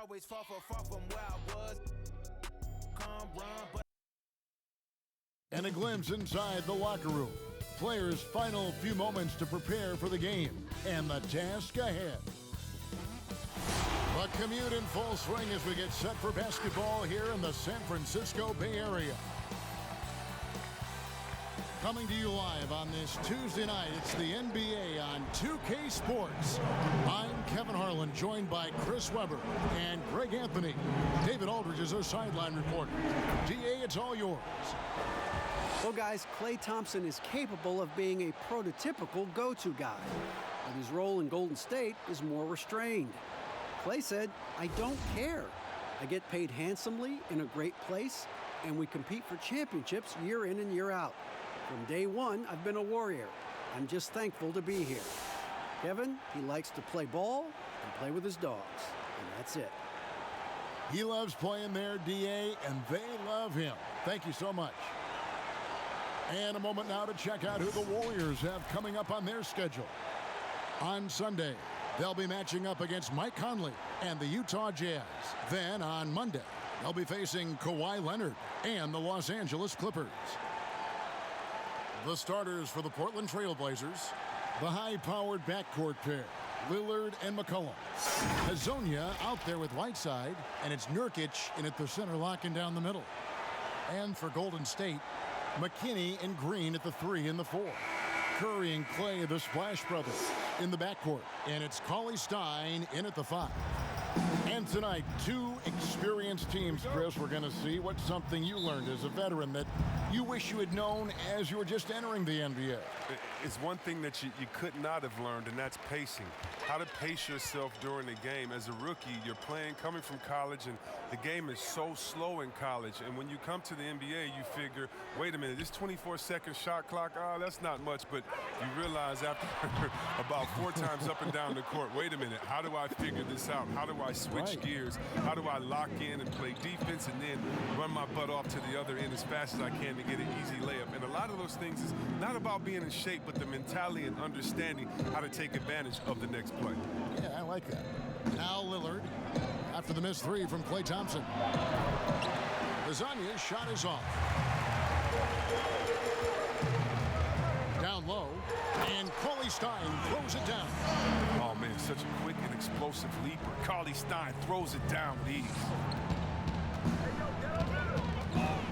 always far from where I was. Come run, but And a glimpse inside the locker room. Players' final few moments to prepare for the game and the task ahead. The commute in full swing as we get set for basketball here in the San Francisco Bay Area. Coming to you live on this Tuesday night, it's the NBA on 2K Sports. I'm Kevin Harlan, joined by Chris Webber and Greg Anthony. David Aldridge is our sideline reporter. DA, it's all yours. Well, guys, Klay Thompson is capable of being a prototypical go-to guy, but his role in Golden State is more restrained. Klay said, "I don't care. I get paid handsomely in a great place, and we compete for championships year in and year out. From day one, I've been a warrior. I'm just thankful to be here." Kevin, he likes to play ball and play with his dogs, and that's it. He loves playing there, DA, and they love him. Thank you so much. And a moment now to check out who the Warriors have coming up on their schedule. On Sunday, they'll be matching up against Mike Conley and the Utah Jazz. Then on Monday, they'll be facing Kawhi Leonard and the Los Angeles Clippers. The starters for the Portland Trailblazers, the high-powered backcourt pair, Lillard and McCollum. Hazonia out there with Whiteside, and it's Nurkic in at the center locking down the middle. And for Golden State, McKinney and Green at the 3 and the 4. Curry and Klay, the Splash Brothers, in the backcourt. And it's Cauley Stein in at the 5. And tonight, two experienced teams, Chris, we're going to see what's something you learned as a veteran that you wish you had known as you were just entering the NBA. It's one thing that you could not have learned, and that's pacing. How to pace yourself during the game. As a rookie, you're playing, coming from college, and the game is so slow in college. And when you come to the NBA, you figure, wait a minute, this 24-second shot clock, that's not much. But you realize after about 4 times up and down the court, wait a minute, how do I figure this out? How do I switch gears? How do I lock in and play defense and then run my butt off to the other end as fast as I can to get an easy layup? And a lot of those things is not about being in shape, but the mentality and understanding how to take advantage of the next play. Yeah, I like that. Now Lillard, after the missed 3 from Klay Thompson. Lasagna's shot is off. Down low, and Cauley Stein throws it down. Oh, man, such a quick and explosive leaper. Cauley Stein throws it down with ease.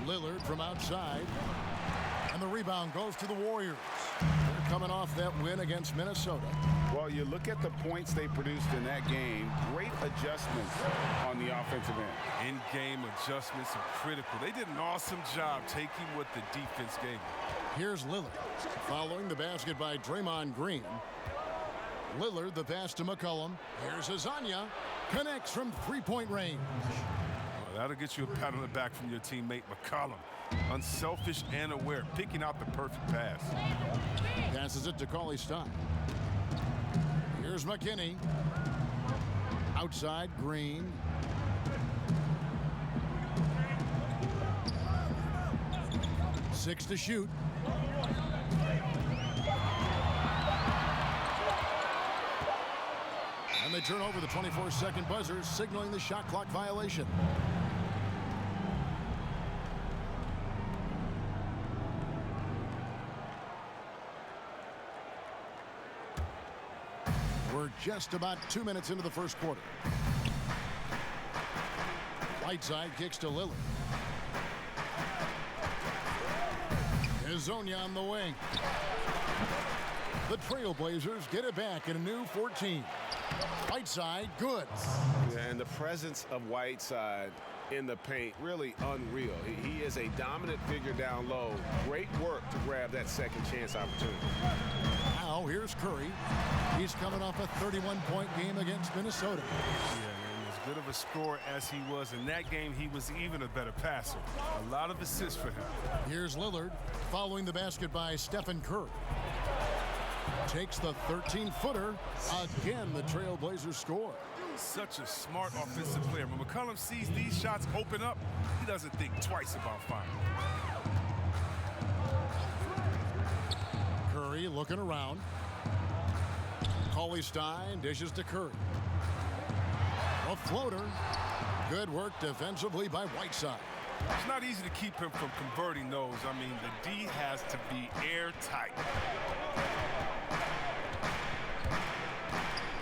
Lillard from outside, and the rebound goes to the Warriors. They're coming off that win against Minnesota. Well, you look at the points they produced in that game, great adjustments on the offensive end. In-game adjustments are critical. They did an awesome job taking what the defense gave them. Here's Lillard, following the basket by Draymond Green. Lillard, the pass to McCollum. Here's Hazonia, connects from three-point range. That'll get you a pat on the back from your teammate McCollum. Unselfish and aware, picking out the perfect pass. Passes it to Cauley Stein. Here's McKinney. Outside, Green. Six to shoot. And they turn over the 24-second buzzer, signaling the shot clock violation. We're just about 2 minutes into the first quarter. Whiteside kicks to Lillard. Hazonia on the wing. The Trailblazers get it back in a new 14. Whiteside, good. Yeah, and the presence of Whiteside in the paint, really unreal. He is a dominant figure down low. Great work to grab that second chance opportunity. Now here's Curry. He's coming off a 31-point game against Minnesota. Yeah, and as good of a scorer as he was in that game, he was even a better passer. A lot of assists for him. Here's Lillard, following the basket by Stephen Curry. Takes the 13-footer. Again, the Trailblazers score. Such a smart offensive player. When McCollum sees these shots open up, he doesn't think twice about firing. Curry looking around. Cauley Stein dishes to Curry. A floater. Good work defensively by Whiteside. It's not easy to keep him from converting those. I mean, the D has to be airtight.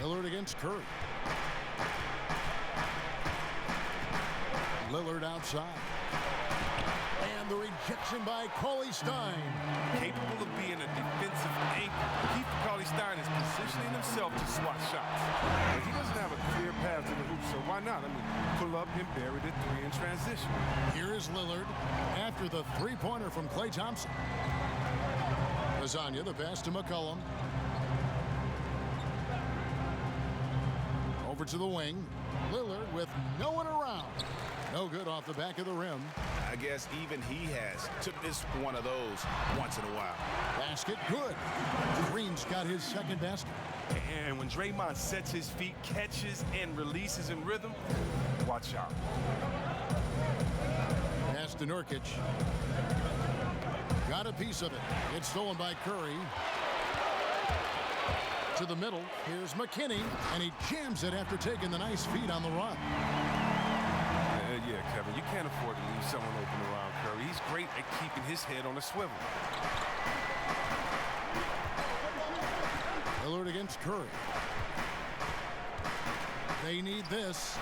Lillard against Curry. Lillard outside. And the rejection by Cauley Stein. Capable of being a defensive anchor. Keith Cauley-Stein is positioning himself to swat shots. But he doesn't have a clear path to the hoop, so why not? I mean, pull up and bury the three in transition. Here is Lillard after the three-pointer from Klay Thompson. Lasagna, the pass to McCollum. Over to the wing. Lillard with no one around. No good off the back of the rim. I guess even he has to miss one of those once in a while. Basket good. Green's got his second basket. And when Draymond sets his feet, catches, and releases in rhythm, watch out. Pass to Nurkic. Got a piece of it. It's stolen by Curry. To the middle. Here's McKinney, and he jams it after taking the nice feed on the run. Yeah, Kevin, you can't afford to leave someone open around Curry. He's great at keeping his head on a swivel. Lillard against Curry. They need this.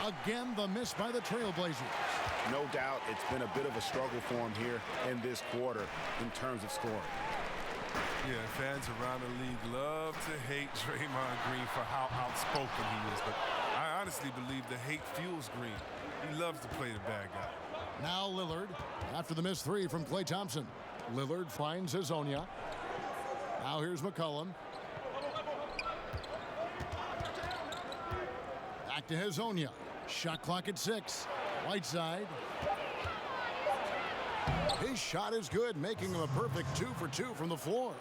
Again, the miss by the Trailblazers. No doubt it's been a bit of a struggle for him here in this quarter in terms of scoring. Yeah, fans around the league love to hate Draymond Green for how outspoken he is, but I honestly believe the hate fuels Green. He loves to play the bad guy. Now Lillard, after the missed three from Klay Thompson. Lillard finds Hazonia. Now here's McCollum. Back to Hazonia. Shot clock at 6. Whiteside. His shot is good, making him a perfect 2 for 2 from the floor.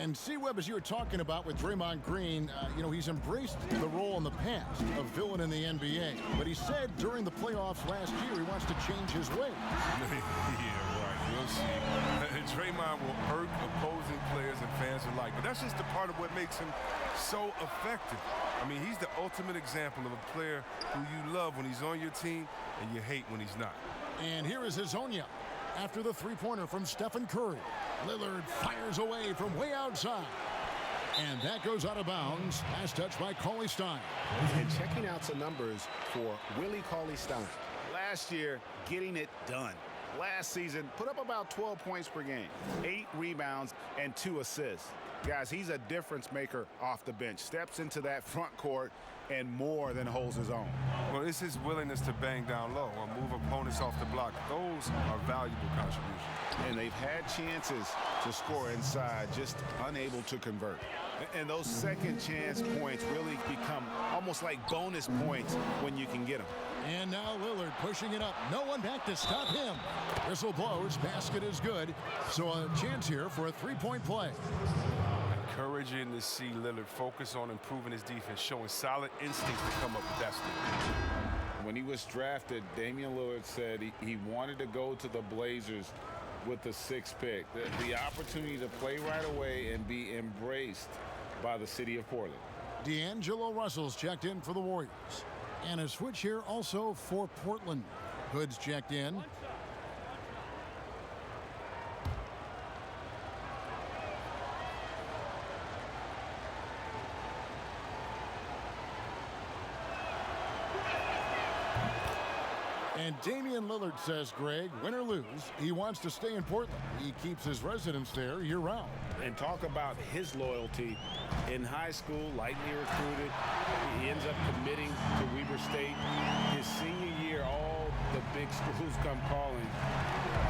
And C-Webb, as you were talking about with Draymond Green, he's embraced the role in the past of villain in the NBA. But he said during the playoffs last year he wants to change his ways. Yeah, right. We'll see. Draymond will hurt opposing players and fans alike. But that's just a part of what makes him so effective. I mean, he's the ultimate example of a player who you love when he's on your team and you hate when he's not. And here is Hazonia after the three-pointer from Stephen Curry. Lillard fires away from way outside. And that goes out of bounds. Pass touch by Cauley Stein. And checking out some numbers for Willie Cauley-Stein. Last year, getting it done. Last season, put up about 12 points per game, 8 rebounds, and 2 assists. Guys, he's a difference maker off the bench. Steps into that front court and more than holds his own. Well, it's his willingness to bang down low or move opponents off the block. Those are valuable contributions. And they've had chances to score inside, just unable to convert. And those second chance points really become almost like bonus points when you can get them. And now Lillard pushing it up. No one back to stop him. Whistle blows. Basket is good. So a chance here for a three-point play. Encouraging to see Lillard focus on improving his defense, showing solid instincts to come up with that steal. When he was drafted, Damian Lillard said he wanted to go to the Blazers with the 6th pick. The opportunity to play right away and be embraced by the city of Portland. D'Angelo Russell's checked in for the Warriors. And a switch here also for Portland. Hood's checked in. And Damian Lillard says, Greg, win or lose, he wants to stay in Portland. He keeps his residence there year-round. And talk about his loyalty. In high school, lightly recruited, he ends up committing to Weber State. His senior year, all the big schools come calling,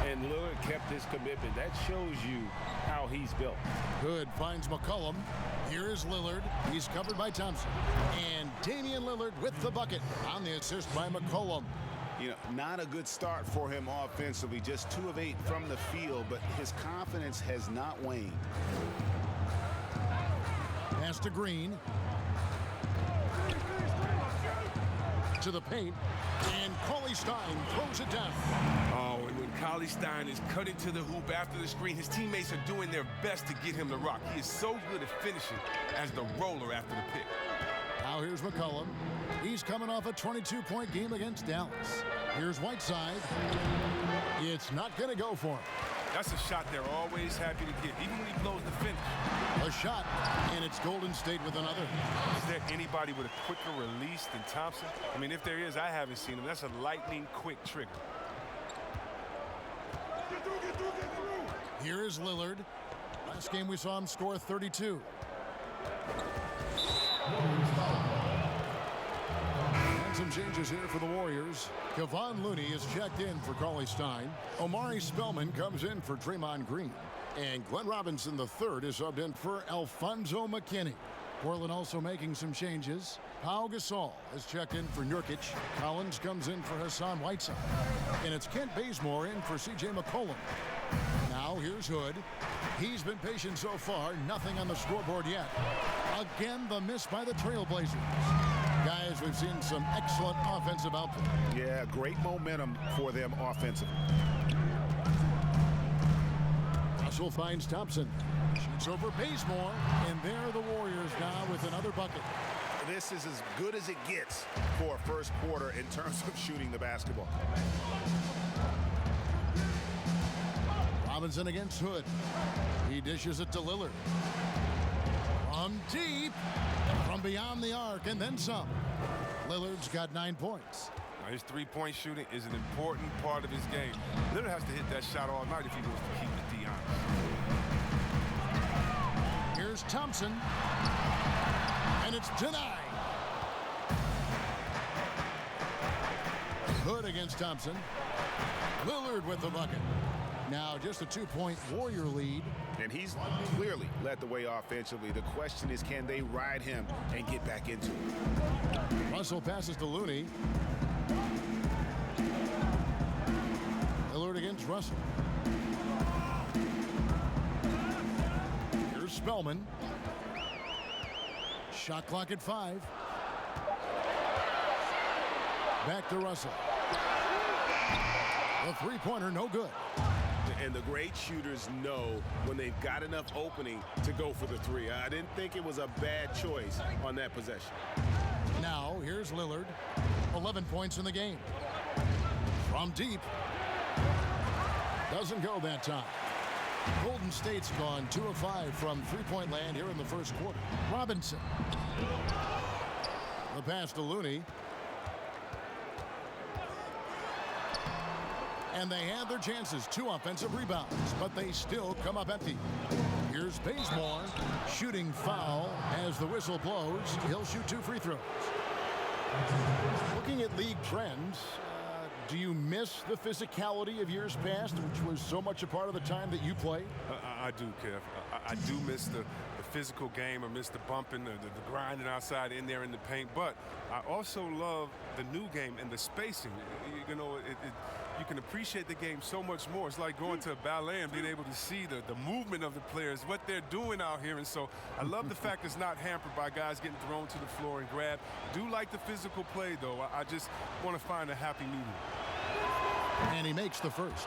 and Lillard kept his commitment. That shows you how he's built. Hood finds McCollum. Here is Lillard. He's covered by Thompson. And Damian Lillard with the bucket on the assist by McCollum. You know, not a good start for him offensively, just 2 of 8 from the field, but his confidence has not waned. Pass to Green. To the paint, and Cauley Stein throws it down. Oh, and when Cauley Stein is cutting to the hoop after the screen, his teammates are doing their best to get him to rock. He is so good at finishing as the roller after the pick. Now here's McCollum. He's coming off a 22-point game against Dallas. Here's Whiteside. It's not going to go for him. That's a shot they're always happy to get, even when he blows the finish. A shot, and it's Golden State with another. Is there anybody with a quicker release than Thompson? I mean, if there is, I haven't seen him. That's a lightning-quick trigger. Here is Lillard. Last game we saw him score 32. And some changes here for the Warriors. Kevon Looney is checked in for Cauley-Stein. Omari Spellman comes in for Draymond Green. And Glenn Robinson III is subbed in for Alfonso McKinney. Portland also making some changes. Pau Gasol is checked in for Nurkic. Collins comes in for Hassan Whiteside. And it's Kent Bazemore in for C.J. McCollum. Now here's Hood. He's been patient so far. Nothing on the scoreboard yet. Again, the miss by the Trailblazers. Guys, we've seen some excellent offensive output. Yeah, great momentum for them offensively. Russell finds Thompson. Shoots over Bazemore. And there are the Warriors now with another bucket. This is as good as it gets for a first quarter in terms of shooting the basketball. Robinson against Hood. He dishes it to Lillard. From deep, from beyond the arc, and then some. Lillard's got 9 points. Now, his three-point shooting is an important part of his game. Lillard has to hit that shot all night if he wants to keep it D honest. Here's Thompson. And it's denied. Hood against Thompson. Lillard with the bucket. Now just a 2-point Warrior lead. And he's clearly led the way offensively. The question is, can they ride him and get back into it? Russell passes to Looney. Lillard against Russell. Here's Spellman. Shot clock at 5. Back to Russell. The three-pointer, no good. And the great shooters know when they've got enough opening to go for the three. I didn't think it was a bad choice on that possession. Now, here's Lillard. 11 points in the game. From deep. Doesn't go that time. Golden State's gone 2 of 5 from three-point land here in the first quarter. Robinson. The pass to Looney. And they have their chances. 2 offensive rebounds, but they still come up empty. Here's Bazemore. Shooting foul as the whistle blows. He'll shoot 2 free throws. Looking at league trends, do you miss the physicality of years past, which was so much a part of the time that you played? I do, Kev. I do miss the physical game. I miss the bumping, the grinding outside in there in the paint. But I also love the new game and the spacing. You know, you can appreciate the game so much more. It's like going to a ballet and being able to see the movement of the players, what they're doing out here. And so I love the fact it's not hampered by guys getting thrown to the floor and grabbed. Do like the physical play, though. I just want to find a happy medium. And he makes the first.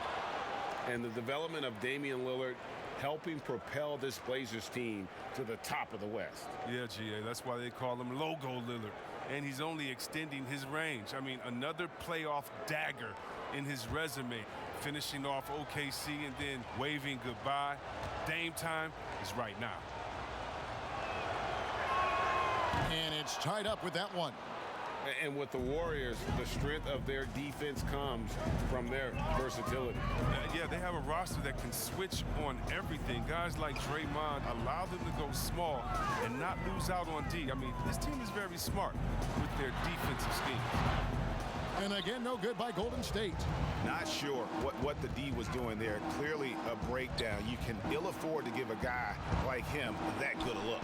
And the development of Damian Lillard helping propel this Blazers team to the top of the West. Yeah, GA, that's why they call him Logo Lillard. And he's only extending his range. I mean, another playoff dagger in his resume, finishing off OKC and then waving goodbye. Dame time is right now. And it's tied up with that one. And with the Warriors, the strength of their defense comes from their versatility. Yeah, they have a roster that can switch on everything. Guys like Draymond allow them to go small and not lose out on D. I mean, this team is very smart with their defensive scheme. And again, no good by Golden State. Not sure what the D was doing there. Clearly a breakdown. You can ill afford to give a guy like him that good a look.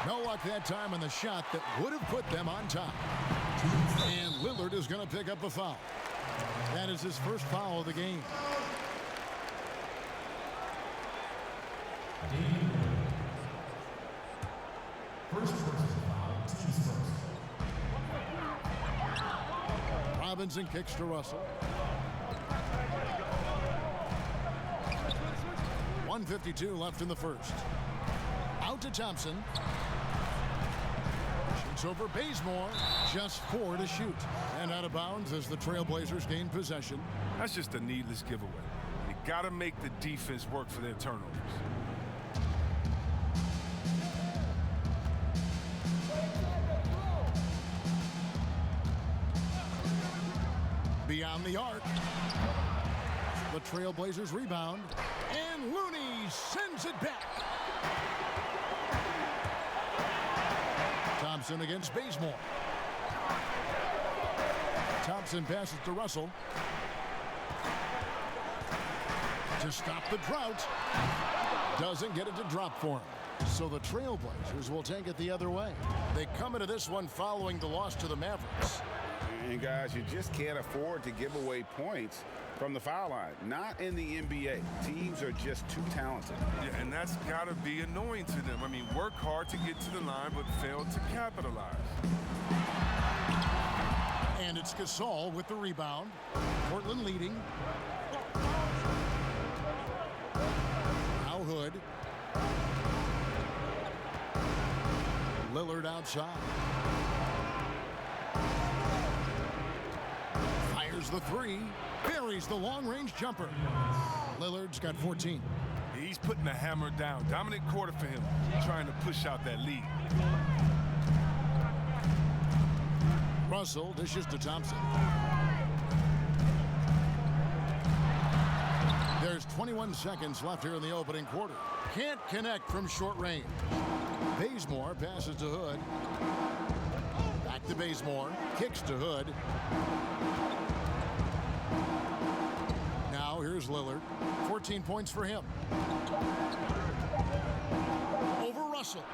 No luck that time on the shot that would have put them on top. And Lillard is going to pick up the foul. That is his first foul of the game. Robinson kicks to Russell. 1:52 left in the first. Out to Thompson. It's over Bazemore. Just 4 to shoot. And out of bounds as the Trailblazers gain possession. That's just a needless giveaway. You got to make the defense work for their turnovers. Beyond the arc. The Trailblazers rebound. And Looney sends it back. Thompson against Bazemore. Thompson passes to Russell. To stop the drought. Doesn't get it to drop for him. So the Trailblazers will take it the other way. They come into this one following the loss to the Mavericks. And guys, you just can't afford to give away points from the foul line. Not in the NBA. Teams are just too talented. Yeah, and that's got to be annoying to them. I mean, work hard to get to the line, but fail to capitalize. And it's Gasol with the rebound. Portland leading. Now Hood. Lillard outside. Fires the three. Buries the long-range jumper. Lillard's got 14. He's putting the hammer down. Dominant quarter for him, trying to push out that lead. Russell dishes to Thompson. There's 21 seconds left here in the opening quarter. Can't connect from short range. Bazemore passes to Hood. Back to Bazemore. Kicks to Hood. Now here's Lillard. 14 points for him. Over Russell.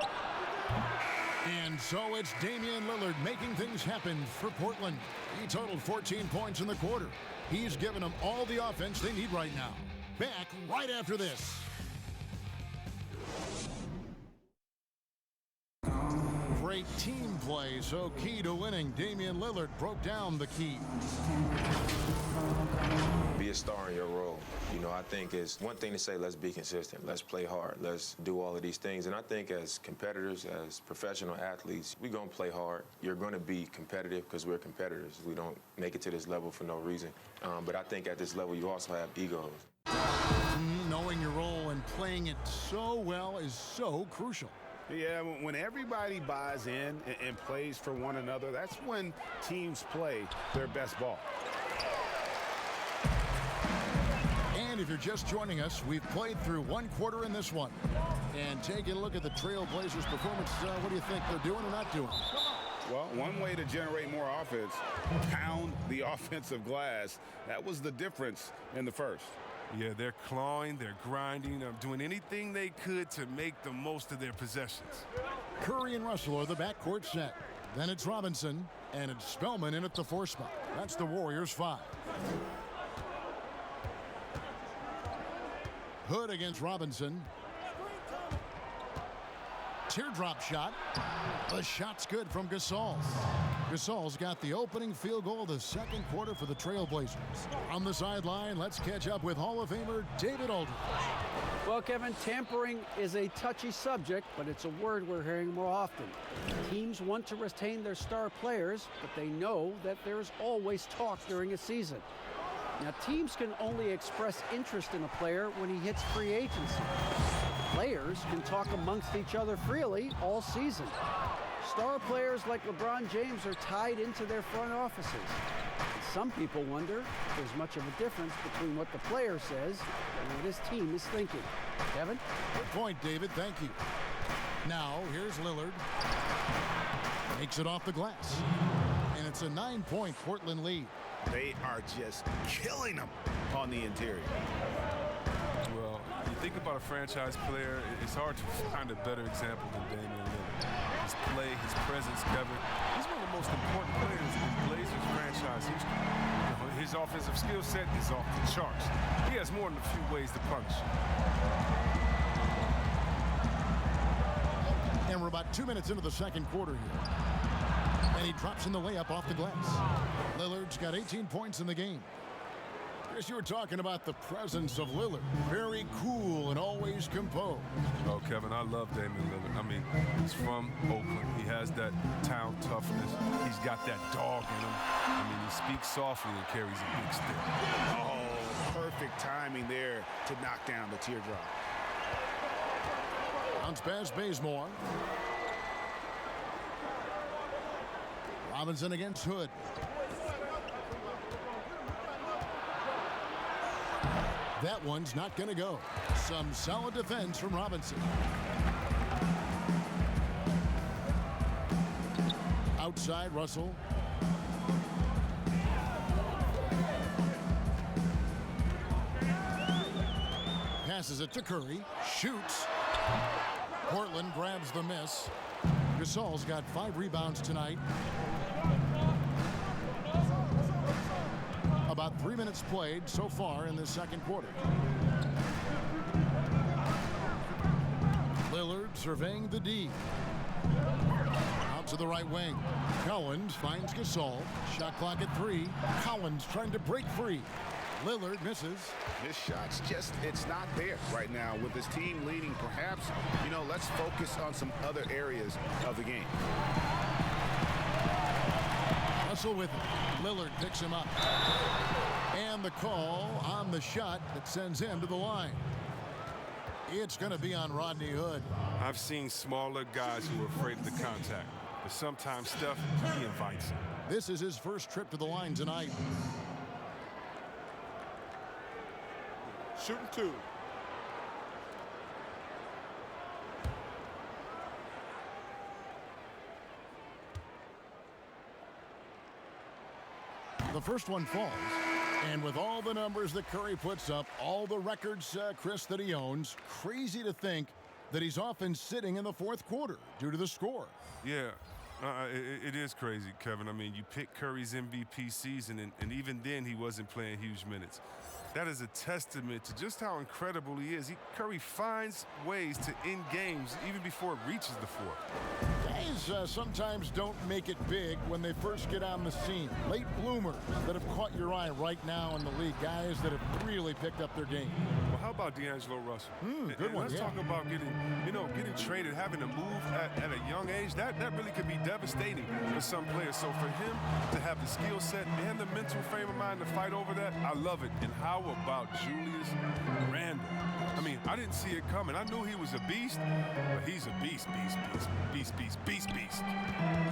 And so it's Damian Lillard making things happen for Portland. He totaled 14 points in the quarter. He's given them all the offense they need right now. Back right after this. Great team play, so key to winning. Damian Lillard broke down the key. Be a star in your role. You know, I think it's one thing to say, let's be consistent, let's play hard, let's do all of these things. And I think as competitors, as professional athletes, we're going to play hard. You're going to be competitive because we're competitors. We don't make it to this level for no reason. But I think at this level, you also have egos. Knowing your role and playing it so well is so crucial. Yeah, when everybody buys in and plays for one another, that's when teams play their best ball. And if you're just joining us, we've played through one quarter in this one. And taking a look at the Trailblazers' performance, what do you think they're doing or not doing? Well, one way to generate more offense, pound the offensive glass. That was the difference in the first. Yeah, they're clawing, they're grinding, doing anything they could to make the most of their possessions. Curry and Russell are the backcourt set. Then it's Robinson, and it's Spellman in at the 4 spot. That's the Warriors' 5. Hood against Robinson. Teardrop shot. The shot's good from Gasol. Gasol's got the opening field goal of the second quarter for the Trailblazers. On the sideline, let's catch up with Hall of Famer David Aldridge. Well, Kevin, tampering is a touchy subject, but it's a word we're hearing more often. Teams want to retain their star players, but they know that there's always talk during a season. Now, teams can only express interest in a player when he hits free agency. Players can talk amongst each other freely all season. Star players like LeBron James are tied into their front offices. And some people wonder if there's much of a difference between what the player says and what his team is thinking. Kevin? Good point, David. Thank you. Now, here's Lillard. Makes it off the glass. And it's a 9-point Portland lead. They are just killing them on the interior. Well, you think about a franchise player, it's hard to find a better example than Damian Lillard. His play, his presence, Kevin. He's one of the most important players in Blazers franchise history. His offensive skill set is off the charts. He has more than a few ways to punish. And we're about 2 minutes into the second quarter here. And he drops in the layup off the glass. Lillard's got 18 points in the game. Chris, you were talking about the presence of Lillard. Very cool and always composed. Oh, Kevin, I love Damian Lillard. I mean, he's from Oakland. He has that town toughness. He's got that dog in him. I mean, he speaks softly and carries a big stick. Oh, perfect timing there to knock down the teardrop. Bounce pass, Bazemore. Robinson against Hood. That one's not going to go. Some solid defense from Robinson. Outside, Russell. Passes it to Curry. Shoots. Portland grabs the miss. Gasol's got 5 rebounds tonight. About 3 minutes played so far in this second quarter. Lillard surveying the D. Out to the right wing. Collins finds Gasol. Shot clock at 3. Collins trying to break free. Lillard misses. This shot's just, it's not there right now with his team leading. Perhaps, let's focus on some other areas of the game. Russell with it. Lillard picks him up. And the call on the shot that sends him to the line. It's going to be on Rodney Hood. I've seen smaller guys who are afraid of the contact. But sometimes, Steph, he invites him. This is his first trip to the line tonight. Shooting 2. The first one falls. And with all the numbers that Curry puts up, all the records, Chris, that he owns, crazy to think that he's often sitting in the fourth quarter due to the score. Yeah, it is crazy, Kevin. I mean, you pick Curry's MVP season, and even then he wasn't playing huge minutes. That is a testament to just how incredible he is. Curry finds ways to end games even before it reaches the fourth. Guys sometimes don't make it big when they first get on the scene. Late bloomers that have caught your eye right now in the league. Guys that have really picked up their game. Well, how about D'Angelo Russell? Good one. Let's talk about getting traded, having to move at a young age. That really could be devastating for some players. So for him to have the skill set and the mental frame of mind to fight over that, I love it. And how about Julius Randle? I mean, I didn't see it coming. I knew he was a beast, but he's a beast.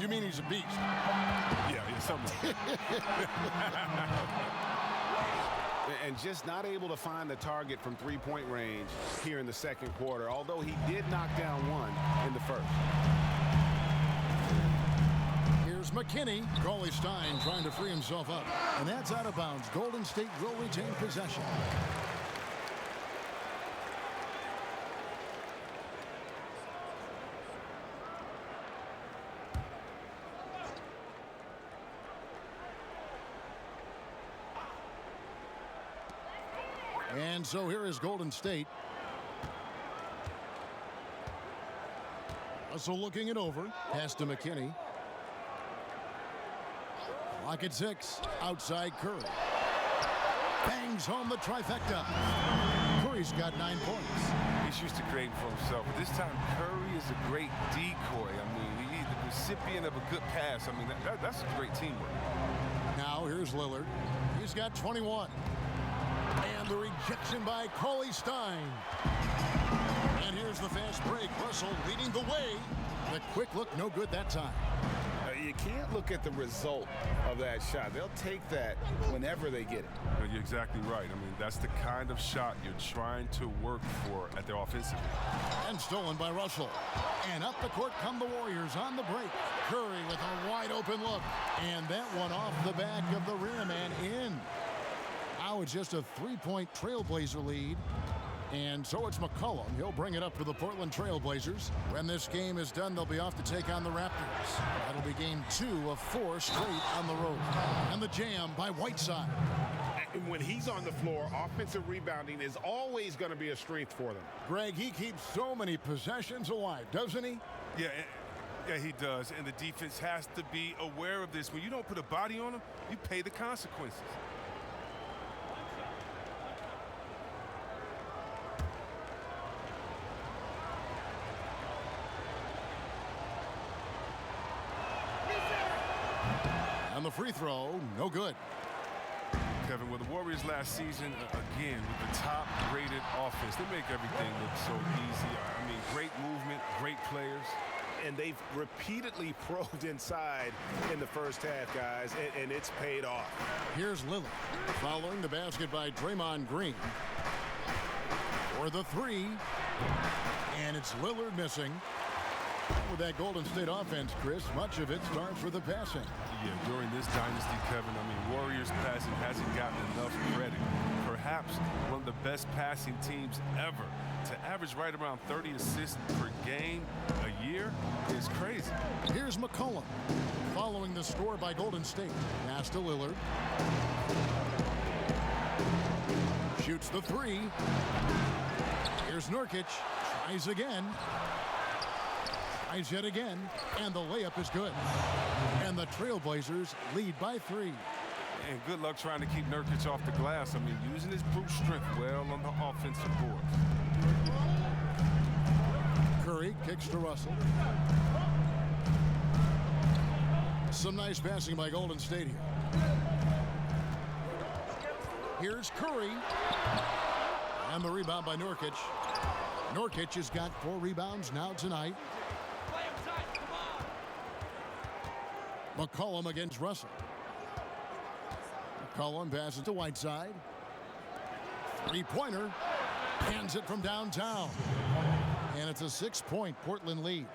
You mean he's a beast? Yeah, something like that. And just not able to find the target from three-point range here in the second quarter, although he did knock down one in the first. Here's McKinney. Cauley Stein trying to free himself up. And that's out of bounds. Golden State will retain possession. And so here is Golden State. Russell looking it over. Pass to McKinney. Clock at 6. Outside Curry. Bangs home the trifecta. Curry's got 9 points. He's used to creating for himself. But this time, Curry is a great decoy. I mean, he's the recipient of a good pass. I mean, that's great teamwork. Now here's Lillard. He's got 21. And the rejection by Cauley Stein. And here's the fast break. Russell leading the way. The quick look, no good that time. You can't look at the result of that shot. They'll take that whenever they get it. You're exactly right. I mean, that's the kind of shot you're trying to work for at their offensive end. And stolen by Russell. And up the court come the Warriors on the break. Curry with a wide open look. And that one off the back of the rim and in. Now it's just a 3-point Trailblazer lead. And so it's McCollum. He'll bring it up for the Portland Trailblazers. When this game is done, they'll be off to take on the Raptors. That'll be game 2 of 4 straight on the road. And the jam by Whiteside. And when he's on the floor, offensive rebounding is always going to be a strength for them. Greg, he keeps so many possessions alive, doesn't he? Yeah, he does. And the defense has to be aware of this. When you don't put a body on him, you pay the consequences. the free throw, no good. Kevin, well, the Warriors last season, again, with the top-rated offense, they make everything look so easy. I mean, great movement, great players. And they've repeatedly probed inside in the first half, guys, and it's paid off. Here's Lillard, following the basket by Draymond Green. For the three, and it's Lillard missing. With that Golden State offense, Chris, much of it starts with the passing. Yeah, during this dynasty, Kevin, I mean, Warriors passing hasn't gotten enough credit. Perhaps one of the best passing teams ever. To average right around 30 assists per game a year is crazy. Here's McCollum, following the score by Golden State. Pass to Lillard. Shoots the three. Here's Nurkic. Tries again. Tries yet again. And the layup is good. And the Trailblazers lead by 3. And good luck trying to keep Nurkic off the glass. I mean, using his brute strength well on the offensive board. Curry kicks to Russell. Some nice passing by Golden State here. Here's Curry. And the rebound by Nurkic. Nurkic has got 4 rebounds now tonight. McCollum against Russell. McCollum passes to Whiteside. Three-pointer. Hands it from downtown. And it's a 6-point Portland lead.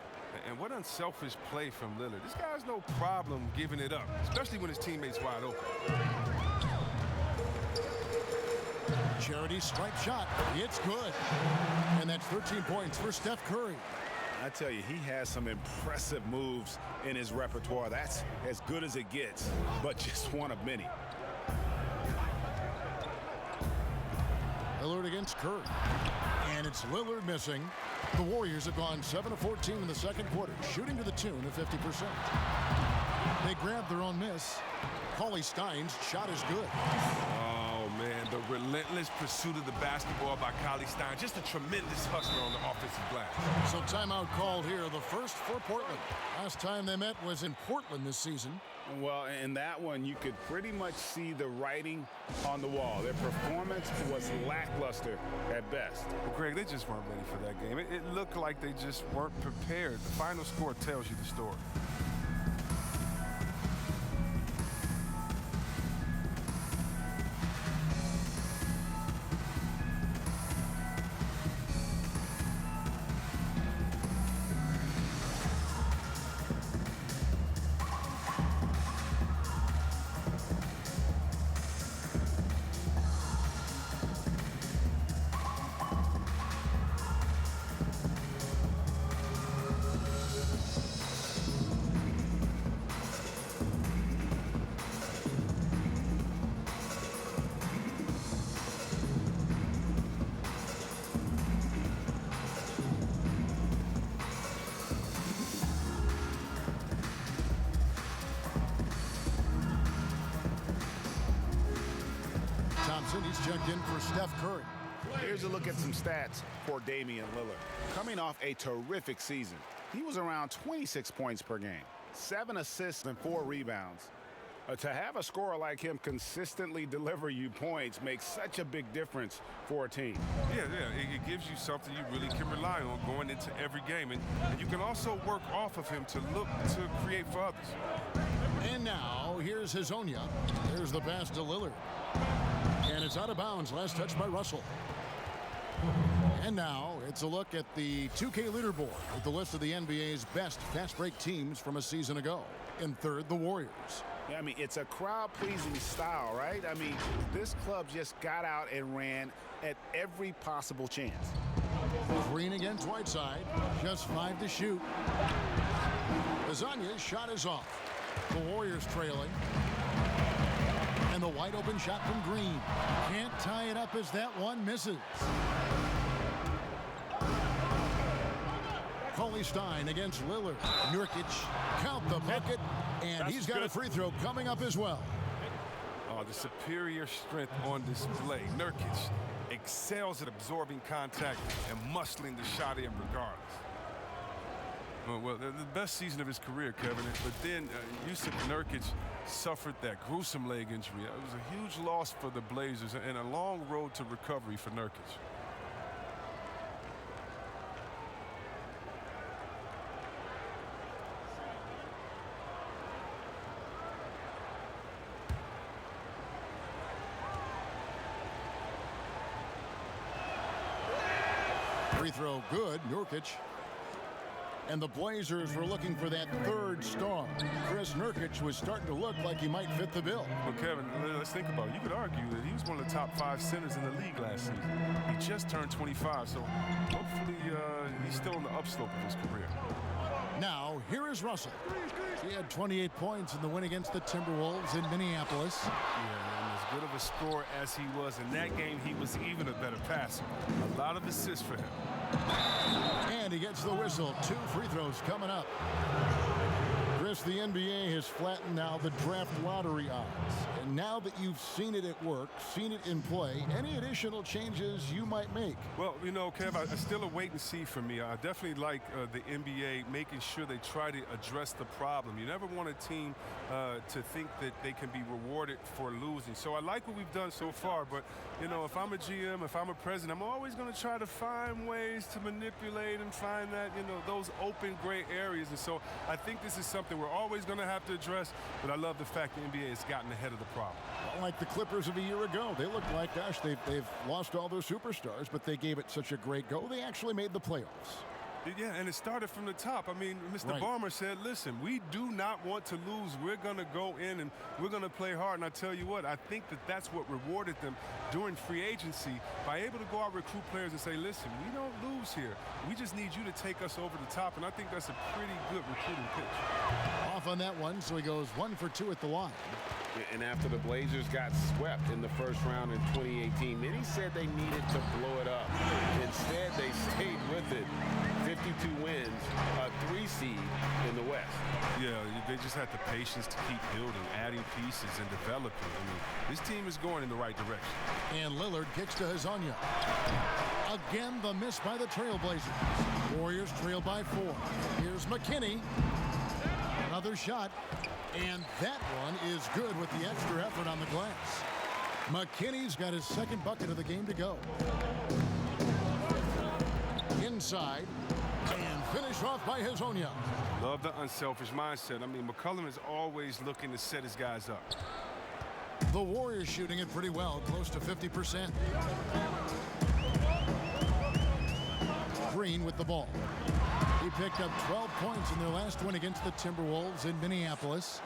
And what unselfish play from Lillard. This guy has no problem giving it up, especially when his teammate's wide open. Charity stripe shot. It's good. And that's 13 points for Steph Curry. I tell you, he has some impressive moves in his repertoire. That's as good as it gets, but just one of many. Lillard against Curry. And it's Lillard missing. The Warriors have gone 7 of 14 in the second quarter, shooting to the tune of 50%. They grabbed their own miss. Cauley Stein's shot is good. Oh, man, the relentless pursuit of the basketball by Cauley Stein. Just a tremendous hustler on the offensive glass. So timeout called here, the first for Portland. Last time they met was in Portland this season. Well, in that one, you could pretty much see the writing on the wall. Their performance was lackluster at best. Well, Greg, they just weren't ready for that game. It looked like they just weren't prepared. The final score tells you the story. He's checked in for Steph Curry. Here's a look at some stats for Damian Lillard. Coming off a terrific season, he was around 26 points per game, 7 assists and 4 rebounds. To have a scorer like him consistently deliver you points makes such a big difference for a team. Yeah, it gives you something you really can rely on going into every game. And you can also work off of him to look to create for others. And now, here's Hazonia. Here's the pass to Lillard. And it's out of bounds. Last touch by Russell. And now, it's a look at the 2K leaderboard with the list of the NBA's best fast break teams from a season ago. In third, the Warriors. Yeah, I mean, it's a crowd-pleasing style, right? I mean, this club just got out and ran at every possible chance. Green against Whiteside. Just 5 to shoot. Hazonia's shot is off. The Warriors trailing. And the wide open shot from Green. Can't tie it up as that one misses. Cauley Stein against Lillard. Nurkic, count the bucket, and he's got a free throw coming up as well. Oh, the superior strength on display. Nurkic excels at absorbing contact and muscling the shot in regardless. Well, the best season of his career, Kevin. But then Yusuf Nurkic suffered that gruesome leg injury. It was a huge loss for the Blazers and a long road to recovery for Nurkic. Free throw good, Nurkic. And the Blazers were looking for that third star. Chris Nurkic was starting to look like he might fit the bill. Well, Kevin, let's think about it. You could argue that he was one of the top 5 centers in the league last season. He just turned 25, so hopefully he's still on the upslope of his career. Now, here is Russell. He had 28 points in the win against the Timberwolves in Minneapolis. Yeah, and as good of a scorer as he was in that game, he was even a better passer. A lot of assists for him. And he gets the whistle. 2 free throws coming up. Chris, the NBA has flattened now the draft lottery odds. And now that you've seen it at work, seen it in play, any additional changes you might make? Well, you know, Kev, I still a wait and see for me. I definitely like the NBA making sure they try to address the problem. You never want a team to think that they can be rewarded for losing. So I like what we've done so far, but, you know, if I'm a GM, if I'm a president, I'm always going to try to find ways to manipulate and find that, you know, those open gray areas. And so I think this is something we're always going to have to address, but I love the fact the NBA has gotten ahead of the problem. Like the Clippers of a year ago. They looked like, gosh, they've lost all their superstars, but they gave it such a great go. They actually made the playoffs. Yeah, and it started from the top. I mean, Mr. Right. Ballmer said, listen, we do not want to lose. We're going to go in and we're going to play hard. And I tell you what, I think that that's what rewarded them during free agency by able to go out recruit players and say, listen, we don't lose here. We just need you to take us over the top. And I think that's a pretty good recruiting pitch. Off on that one, so he goes 1 for 2 at the line. And after the Blazers got swept in the first round in 2018, many said they needed to blow it up. Instead, they stayed with it. 52 wins, a 3 seed in the West. Yeah, they just had the patience to keep building, adding pieces, and developing. I mean, this team is going in the right direction. And Lillard kicks to Hazonia. Again, the miss by the Trailblazers. Warriors trail by 4. Here's McKinney. Another shot. And that one is good with the extra effort on the glass. McKinney's got his second bucket of the game to go. Inside. And finished off by Hazonia. Love the unselfish mindset. I mean, McCollum is always looking to set his guys up. The Warriors shooting it pretty well, close to 50%. Green with the ball. He picked up 12 points in their last win against the Timberwolves in Minneapolis.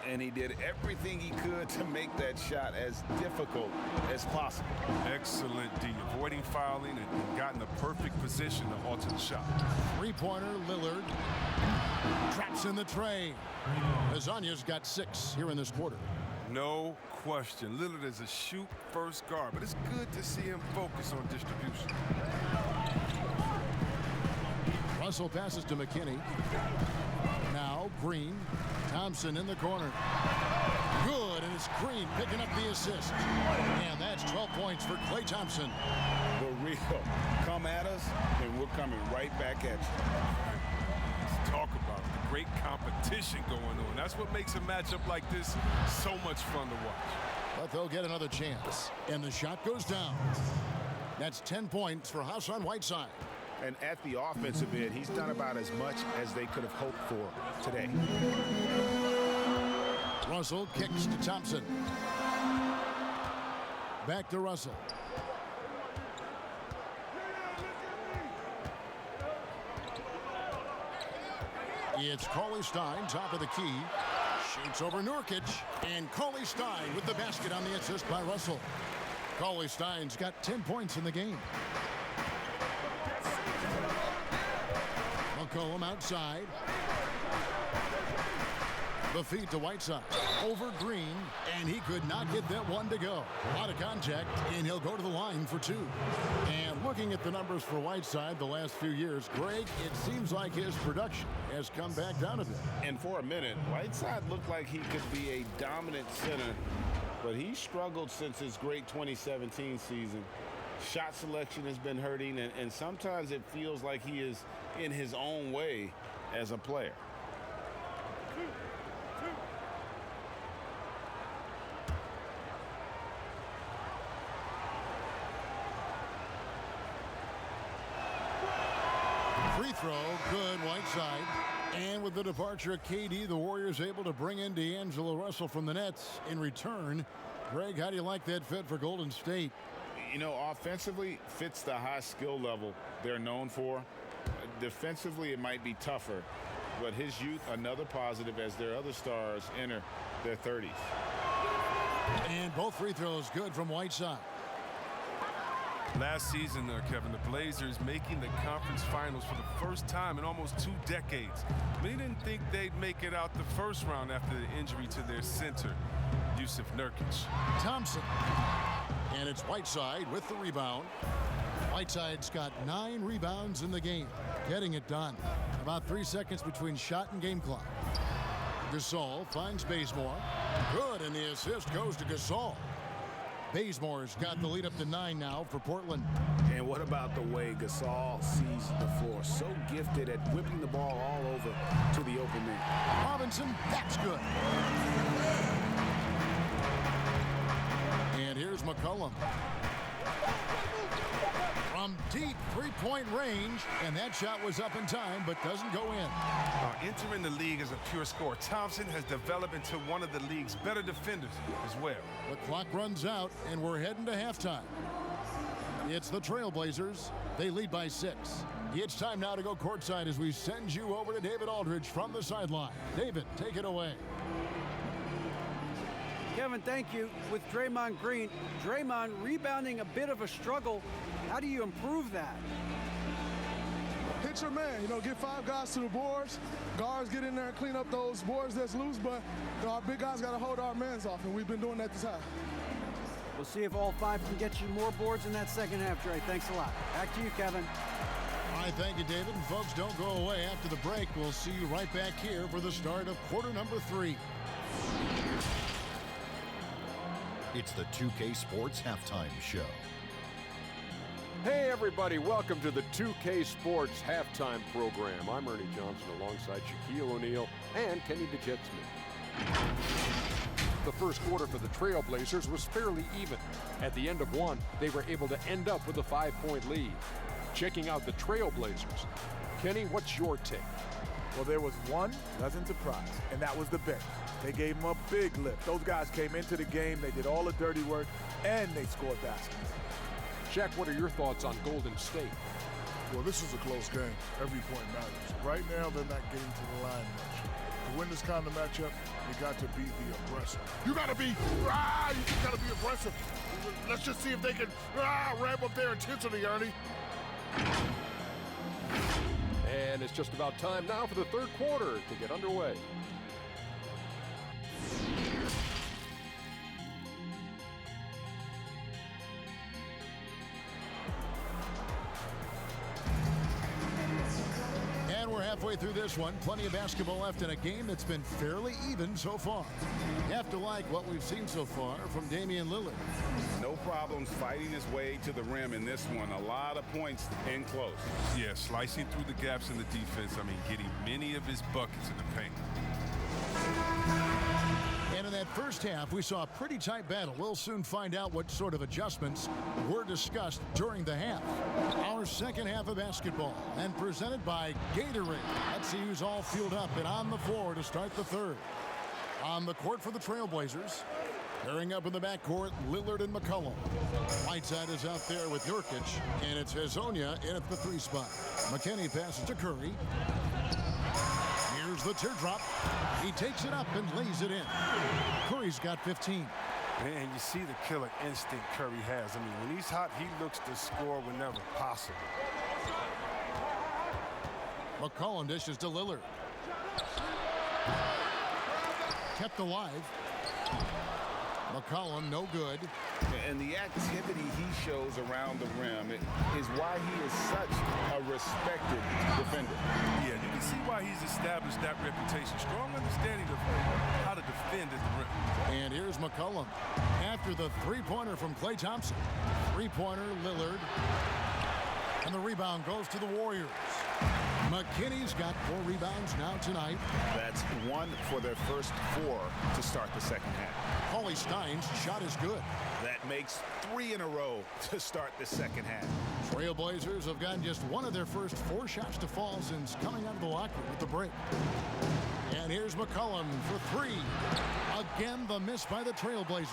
And he did everything he could to make that shot as difficult as possible. Excellent D, avoiding fouling and got in the perfect position to alter the shot. Three-pointer, Lillard. Traps in the tray. Hazonia's got 6 here in this quarter. No question. Lillard is a shoot-first guard, but it's good to see him focus on distribution. Russell passes to McKinney. Now Green. Thompson in the corner. Good, and it's Green picking up the assist. And that's 12 points for Klay Thompson. The real come at us, and we're coming right back at you. Let's talk about the great competition going on. That's what makes a matchup like this so much fun to watch. But they'll get another chance. And the shot goes down. That's 10 points for Hassan Whiteside. And at the offensive end, he's done about as much as they could have hoped for today. Russell kicks to Thompson. Back to Russell. It's Cauley Stein, top of the key. Shoots over Nurkic. And Cauley Stein with the basket on the assist by Russell. Cauley Stein's got 10 points in the game. McCollum outside. The feed to Whiteside. Over Green, and he could not get that one to go. Out of contact, and he'll go to the line for 2. And looking at the numbers for Whiteside the last few years, Greg, it seems like his production has come back down a bit. And for a minute, Whiteside looked like he could be a dominant center, but he struggled since his great 2017 season. Shot selection has been hurting, and sometimes it feels like he is in his own way. as a player. Free throw, good, Whiteside. And with the departure of KD, the Warriors able to bring in D'Angelo Russell from the Nets in return. Greg, how do you like that fit for Golden State? You know, offensively, fits the high skill level they're known for. Defensively, it might be tougher, but his youth, another positive as their other stars enter their 30s. And both free throws good from Whiteside. Last season, Kevin, the Blazers making the conference finals for the first time in almost 2 decades. Many didn't think they'd make it out the first round after the injury to their center, Yusuf Nurkic. Thompson. And it's Whiteside with the rebound. Whiteside's got 9 rebounds in the game, getting it done. About 3 seconds between shot and game clock. Gasol finds Bazemore. Good, and the assist goes to Gasol. Bazemore's got the lead up to 9 now for Portland. And what about the way Gasol sees the floor? So gifted at whipping the ball all over to the open man. Robinson, that's good. And here's McCollum. From deep three-point range, and that shot was up in time, but doesn't go in. Entering the league as a pure scorer, Thompson has developed into one of the league's better defenders as well. The clock runs out, and we're heading to halftime. It's the Trailblazers. They lead by 6. It's time now to go courtside as we send you over to David Aldridge from the sideline. David, take it away. Kevin, thank you. With Draymond Green, Draymond rebounding a bit of a struggle. How do you improve that? Hit your man, get 5 guys to the boards. Guards get in there and clean up those boards that's loose, but our big guys got to hold our mans off, and we've been doing that this half. We'll see if all 5 can get you more boards in that second half, Dre. Thanks a lot. Back to you, Kevin. All right, thank you, David. And folks, don't go away. After the break, we'll see you right back here for the start of quarter number 3. It's the 2K Sports Halftime Show. Hey everybody, welcome to the 2K Sports Halftime Program. I'm Ernie Johnson alongside Shaquille O'Neal and Kenny the Jet Smith. The first quarter for the Trailblazers was fairly even. At the end of one, they were able to end up with a 5-point lead. Checking out the Trailblazers. Kenny, what's your take? Well, there was one pleasant surprise, and that was the bench. They gave them a big lift. Those guys came into the game, they did all the dirty work, and they scored baskets. Shaq, what are your thoughts on Golden State? Well, this is a close game. Every point matters. Right now, they're not getting to the line much. To win this kind of matchup, you got to be the aggressor. You got to be aggressive. Let's just see if they can ramp up their intensity, Ernie. And it's just about time now for the third quarter to get underway. And we're halfway through this one. Plenty of basketball left in a game that's been fairly even so far. You have to like what we've seen so far from Damian Lillard. No problems fighting his way to the rim in this one. A lot of points in close. Yeah, slicing through the gaps in the defense. Getting many of his buckets in the paint. And in that first half, we saw a pretty tight battle. We'll soon find out what sort of adjustments were discussed during the half. Our second half of basketball, and presented by Gatorade. Let's see who's all fueled up and on the floor to start the third. On the court for the Trailblazers, pairing up in the backcourt, Lillard and McCollum. Whiteside is out there with Nurkic, and it's Hazonia in at the 3 spot. McKinney passes to Curry. Here's the teardrop. He takes it up and lays it in. Curry's got 15. Man, you see the killer instinct Curry has. When he's hot, he looks to score whenever possible. McCollum dishes to Lillard. Kept alive. McCollum, no good. And the activity he shows around the rim is why he is such a respected defender. Yeah, you can see why he's established that reputation. Strong understanding of how to defend at the rim. And here's McCollum after the three-pointer from Klay Thompson. Three-pointer, Lillard. And the rebound goes to the Warriors. McKinney's got 4 rebounds now tonight. That's 1 for their first 4 to start the second half. Cauley Stein's shot is good. That makes 3 in a row to start the second half. Trailblazers have gotten just 1 of their first 4 shots to fall since coming out of the locker room with the break. And here's McCollum for 3. Again, the miss by the Trailblazers.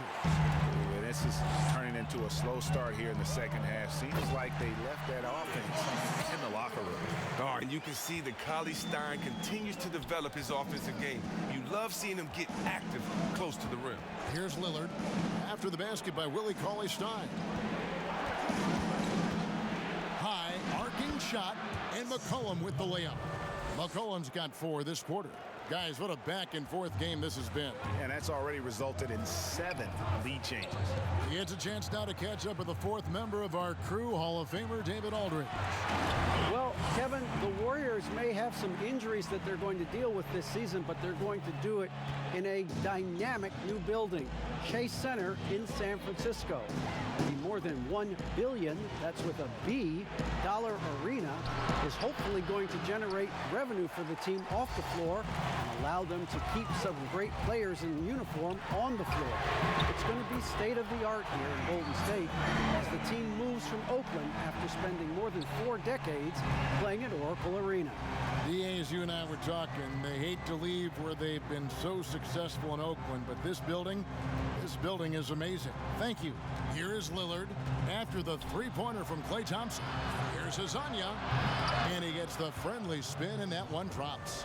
This is turning into a slow start here in the second half. Seems like they left that offense in the locker room. Oh, and you can see that Cauley Stein continues to develop his offensive game. You love seeing him get active close to the rim. Here's Lillard after the basket by Willie Cauley Stein. High arcing shot, and McCollum with the layup. McCollum's got 4 this quarter. Guys, what a back-and-forth game this has been. And that's already resulted in 7 lead changes. He gets a chance now to catch up with the 4th member of our crew, Hall of Famer David Aldridge. Well, Kevin, the Warriors may have some injuries that they're going to deal with this season, but they're going to do it in a dynamic new building, Chase Center in San Francisco. The more than $1 billion, that's with a B, dollar arena is hopefully going to generate revenue for the team off the floor and allow them to keep some great players in uniform on the floor. It's going to be state-of-the-art here in Golden State as the team moves from Oakland after spending more than 4 decades playing at Oracle Arena. DA, as you and I were talking, they hate to leave where they've been so successful in Oakland, but this building is amazing. Thank you. Here is Lillard after the 3-pointer from Klay Thompson. Here's Hezonja, and he gets the friendly spin, and that one drops.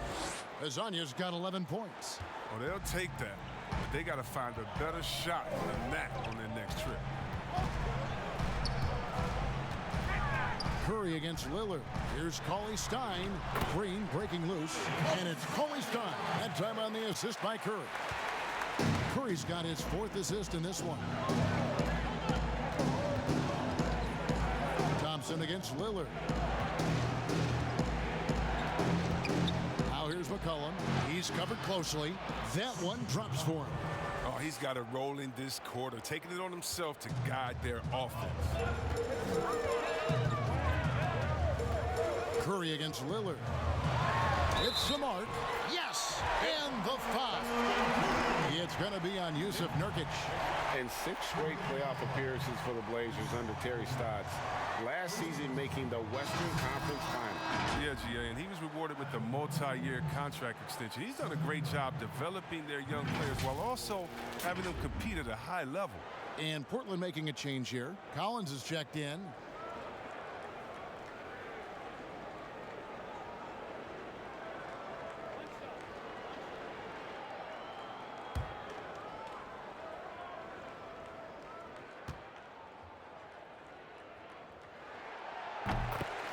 Hezonja's got 11 points. Oh, they'll take that, but they got to find a better shot than that on their next trip. Curry against Lillard. Here's Cauley Stein. Green breaking loose, and it's Cauley Stein. That time on the assist by Curry. Curry's got his 4th assist in this one. Thompson against Lillard. Now here's McCollum. He's covered closely. That one drops for him. Oh, he's got to roll in this quarter, taking it on himself to guide their offense. Curry against Lillard. It's the mark. Yes! And the foul. It's going to be on Yusuf Nurkic. And 6 straight playoff appearances for the Blazers under Terry Stotts. Last season making the Western Conference Finals. Yeah, GA, and he was rewarded with a multi-year contract extension. He's done a great job developing their young players while also having them compete at a high level. And Portland making a change here. Collins is checked in.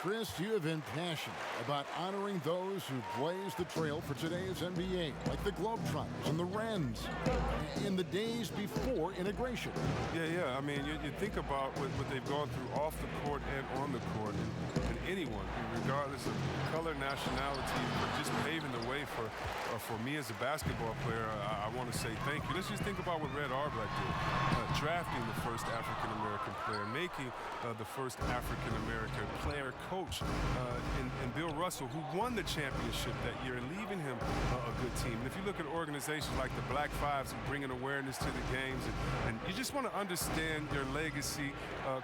Chris, you have been passionate about honoring those who blaze the trail for today's NBA, like the Globetrotters and the Wrens, in the days before integration. Yeah. I mean, you think about what they've gone through off the court and on the court, and anyone, regardless of color, nationality, just paving the way for me as a basketball player. I want to say thank you. Let's just think about what Red Auerbach did, drafting the first African-American player, making the first African-American player coach in Bill Russell, who won the championship that year, and leaving him a good team. And if you look at organizations like the Black Fives, bringing awareness to the games, and you just want to understand their legacy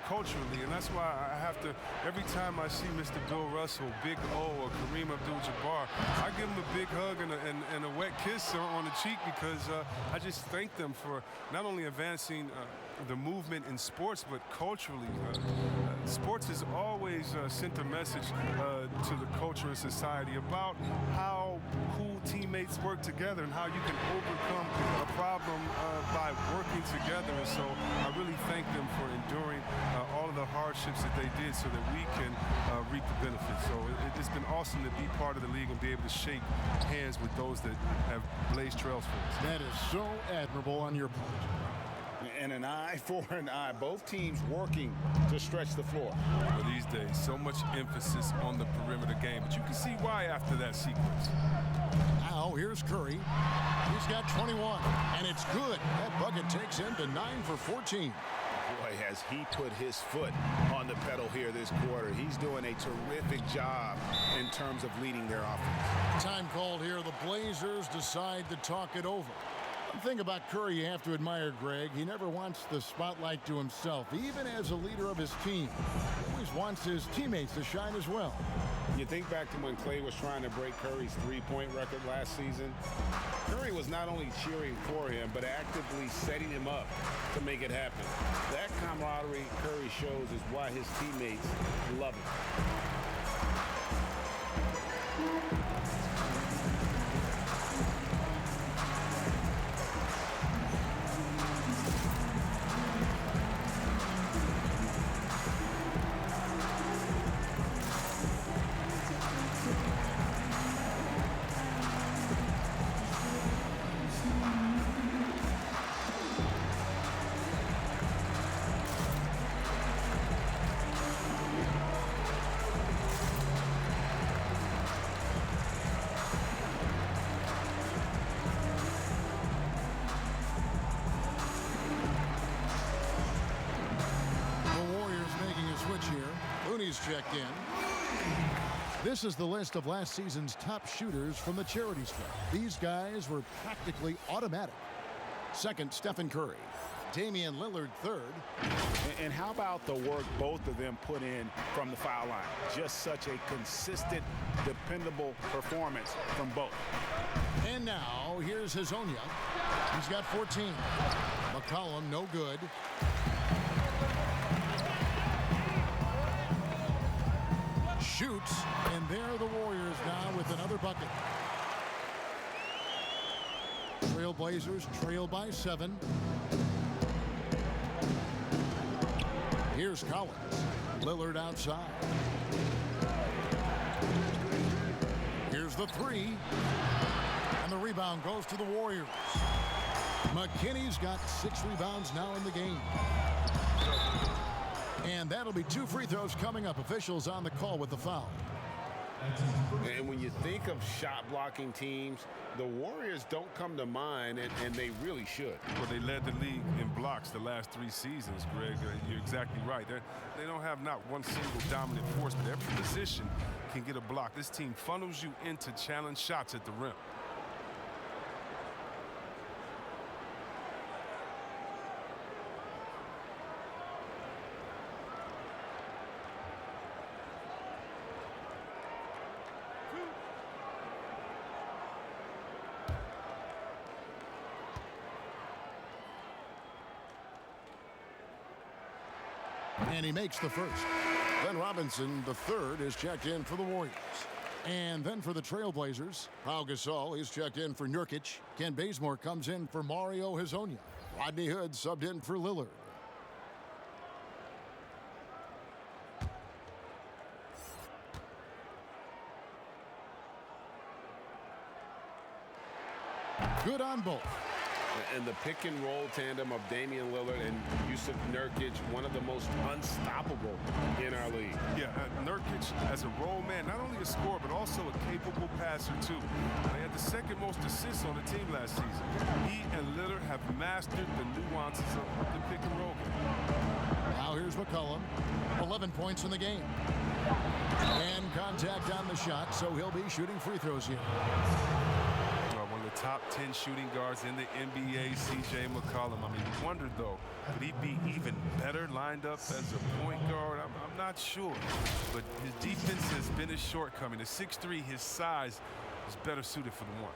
culturally, and that's why I have to, every time I see Mr. Bill Russell, Big O, or Kareem Abdul-Jabbar, I give them a big hug and a wet kiss on the cheek, because I just thank them for not only advancing the movement in sports, but culturally. Sports has always sent a message to the culture and society about how cool teammates work together and how you can overcome a problem by working together. And so I really thank them for enduring all of the hardships that they did so that we can reap the benefits. So it's been awesome to be part of the league and be able to shake hands with those that have blazed trails for us. That is so admirable on your part. And an eye for an eye. Both teams working to stretch the floor. Well, these days, so much emphasis on the perimeter game, but you can see why after that sequence. Now, here's Curry. He's got 21, and it's good. That bucket takes him to 9 for 14. Boy, has he put his foot on the pedal here this quarter. He's doing a terrific job in terms of leading their offense. Time called here. The Blazers decide to talk it over. One thing about Curry you have to admire, Greg, he never wants the spotlight to himself, even as a leader of his team. He always wants his teammates to shine as well. You think back to when Clay was trying to break Curry's three-point record last season. Curry was not only cheering for him, but actively setting him up to make it happen. That camaraderie Curry shows is why his teammates love him. Checked in. This is the list of last season's top shooters from the charity stripe. These guys were practically automatic. Second, Stephen Curry. Damian Lillard, third. And how about the work both of them put in from the foul line? Just such a consistent, dependable performance from both. And now, here's Hazonia. He's got 14. McCollum, no good. Shoots, and there the Warriors now with another bucket. Trailblazers trail by 7. Here's Collins. Lillard outside. Here's the 3. And the rebound goes to the Warriors. McKinney's got 6 rebounds now in the game. And that'll be 2 free throws coming up. Officials on the call with the foul. And when you think of shot blocking teams, the Warriors don't come to mind, and they really should. Well, they led the league in blocks the last 3 seasons, Greg. You're exactly right. They don't have not one single dominant force, but every position can get a block. This team funnels you into challenge shots at the rim. And he makes the first. Then Robinson, the third, is checked in for the Warriors. And then for the Trailblazers, Pau Gasol is checked in for Nurkic. Ken Bazemore comes in for Mario Hazonia. Rodney Hood subbed in for Lillard. Good on both. And the pick and roll tandem of Damian Lillard and Yusuf Nurkic, one of the most unstoppable in our league. Yeah, Nurkic as a role man, not only a scorer, but also a capable passer, too. They had the second most assists on the team last season. He and Lillard have mastered the nuances of the pick and roll game. Now here's McCollum, 11 points in the game. And contact on the shot, so he'll be shooting free throws here. Top 10 shooting guards in the NBA, C.J. McCollum. I mean, you wondered, though, could he be even better lined up as a point guard? I'm not sure. But his defense has been his shortcoming. The 6'3", his size is better suited for the 1.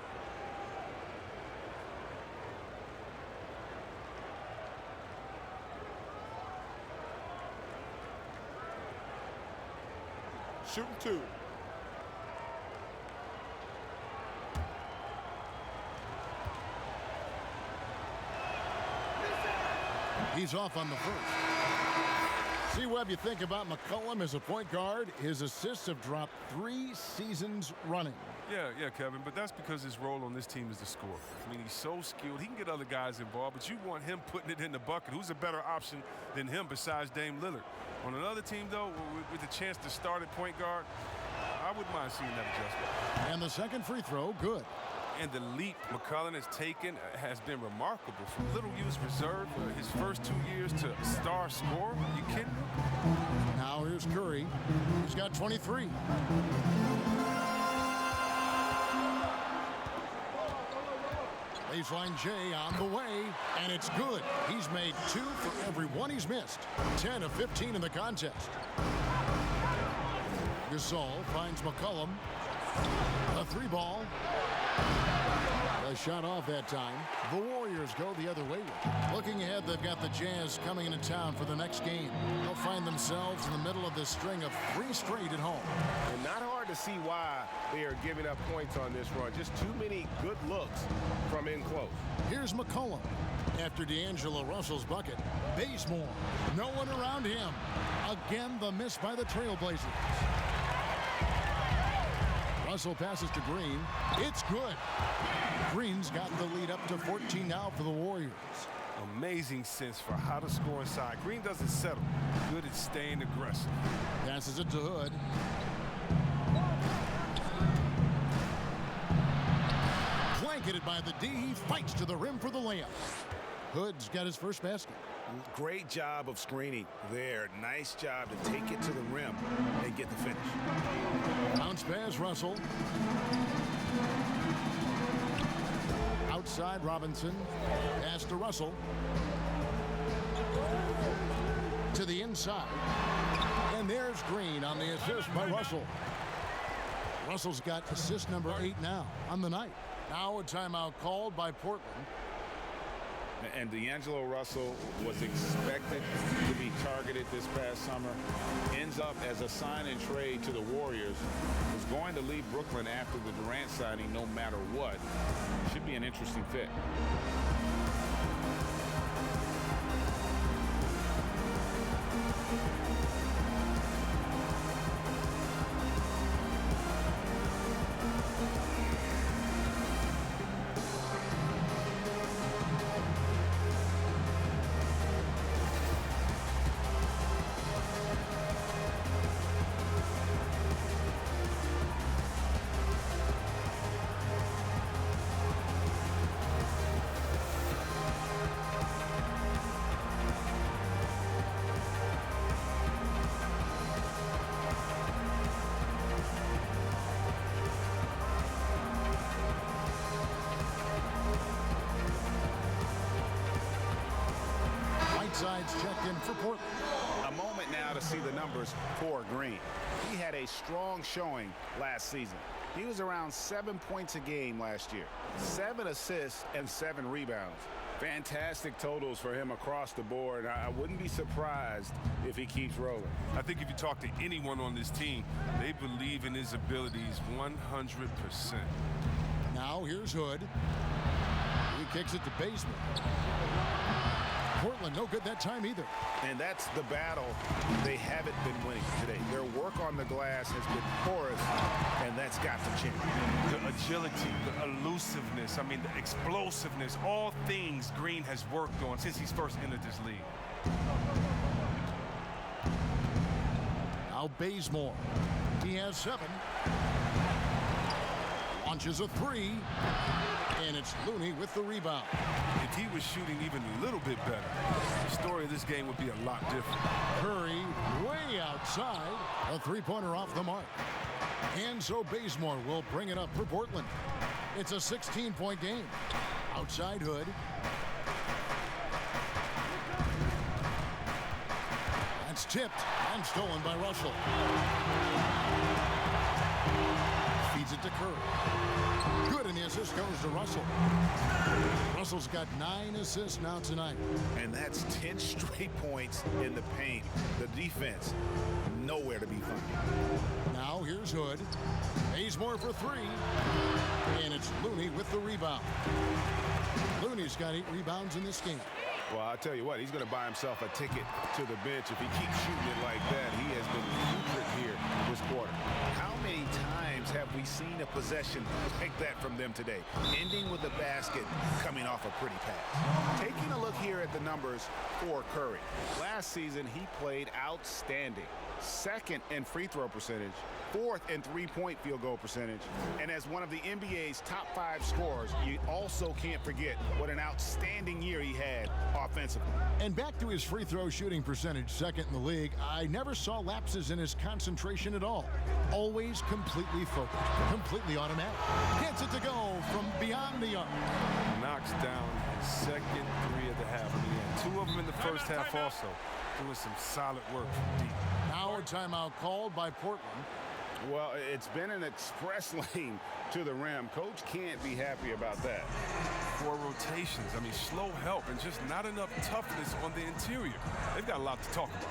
Shooting 2. He's off on the first. See, Webb, you think about McCollum as a point guard. His assists have dropped 3 seasons running. Yeah, Kevin, but that's because his role on this team is to score. I mean, he's so skilled. He can get other guys involved, but you want him putting it in the bucket. Who's a better option than him besides Dame Lillard? On another team, though, with the chance to start at point guard, I wouldn't mind seeing that adjustment. And the second free throw, good. And the leap McCullough has taken has been remarkable. From little used reserve his first 2 years to star scorer. You kidding me? Now here's Curry. He's got 23. Baseline J on the way, and it's good. He's made 2 for every one he's missed. 10 of 15 in the contest. Gasol finds McCollum. A 3-ball. A shot off that time. The Warriors go the other way. Looking ahead, they've got the Jazz coming into town for the next game. They'll find themselves in the middle of this string of 3 straight at home. And not hard to see why they are giving up points on this run. Just too many good looks from in close. Here's McCollum. After D'Angelo Russell's bucket, Bazemore. No one around him. Again, the miss by the Trailblazers. Russell passes to Green. It's good. Green's got the lead up to 14 now for the Warriors. Amazing sense for how to score inside. Green doesn't settle. Good at staying aggressive. Passes it to Hood. Blanketed by the D. He fights to the rim for the layup. Hood's got his first basket. Great job of screening there. Nice job to take it to the rim and get the finish. Bounce pass, Russell. Outside, Robinson. Pass to Russell. To the inside. And there's Green on the assist by Russell. Russell's got assist number 8 now on the night. Now a timeout called by Portland. And D'Angelo Russell was expected to be targeted this past summer. Ends up as a sign and trade to the Warriors. Was going to leave Brooklyn after the Durant signing no matter what. Should be an interesting fit. Sides checked in for Portland. A moment now to see the numbers for Green. He had a strong showing last season. He was around 7 points a game last year, 7 assists and 7 rebounds. Fantastic totals for him across the board. I wouldn't be surprised if he keeps rolling. I think if you talk to anyone on this team, they believe in his abilities 100%. Now here's Hood. He kicks it to Bazemore. Portland no good that time either. And that's the battle they haven't been winning today. Their work on the glass has been porous, and that's got to change. The agility, the elusiveness, the explosiveness, all things Green has worked on since he's first entered this league. Now Bazemore. He has 7. Launches a 3. And it's Looney with the rebound. If he was shooting even a little bit better, the story of this game would be a lot different. Curry way outside. A 3-pointer off the mark. And so Bazemore will bring it up for Portland. It's a 16-point game. Outside Hood. That's tipped and stolen by Russell. Feeds it to Curry. Good, and the assist goes to Russell. Russell's got 9 assists now tonight. And that's 10 straight points in the paint. The defense, nowhere to be found. Now here's Hood. Bazemore for 3. And it's Looney with the rebound. Looney's got 8 rebounds in this game. Well, I'll tell you what, he's going to buy himself a ticket to the bench. If he keeps shooting it like that, he has been putrid here this quarter. How many times have we seen a possession like that from them today, ending with a basket coming off a pretty pass? Taking a look here at the numbers for Curry. Last season, he played outstanding. Second in free throw percentage, fourth in three-point field goal percentage, and as one of the NBA's top 5 scorers, you also can't forget what an outstanding year he had offensively. And back to his free throw shooting percentage, second in the league, I never saw lapses in his concentration at all. Always completely focused, completely automatic. Gets it to go from beyond the arc. Knocks down his second three of the half. I mean, he had 2 of them in the first half also. Doing some solid work from deep. Now a timeout called by Portland. Well, it's been an express lane to the rim. Coach can't be happy about that. 4 rotations. I mean, slow help and just not enough toughness on the interior. They've got a lot to talk about.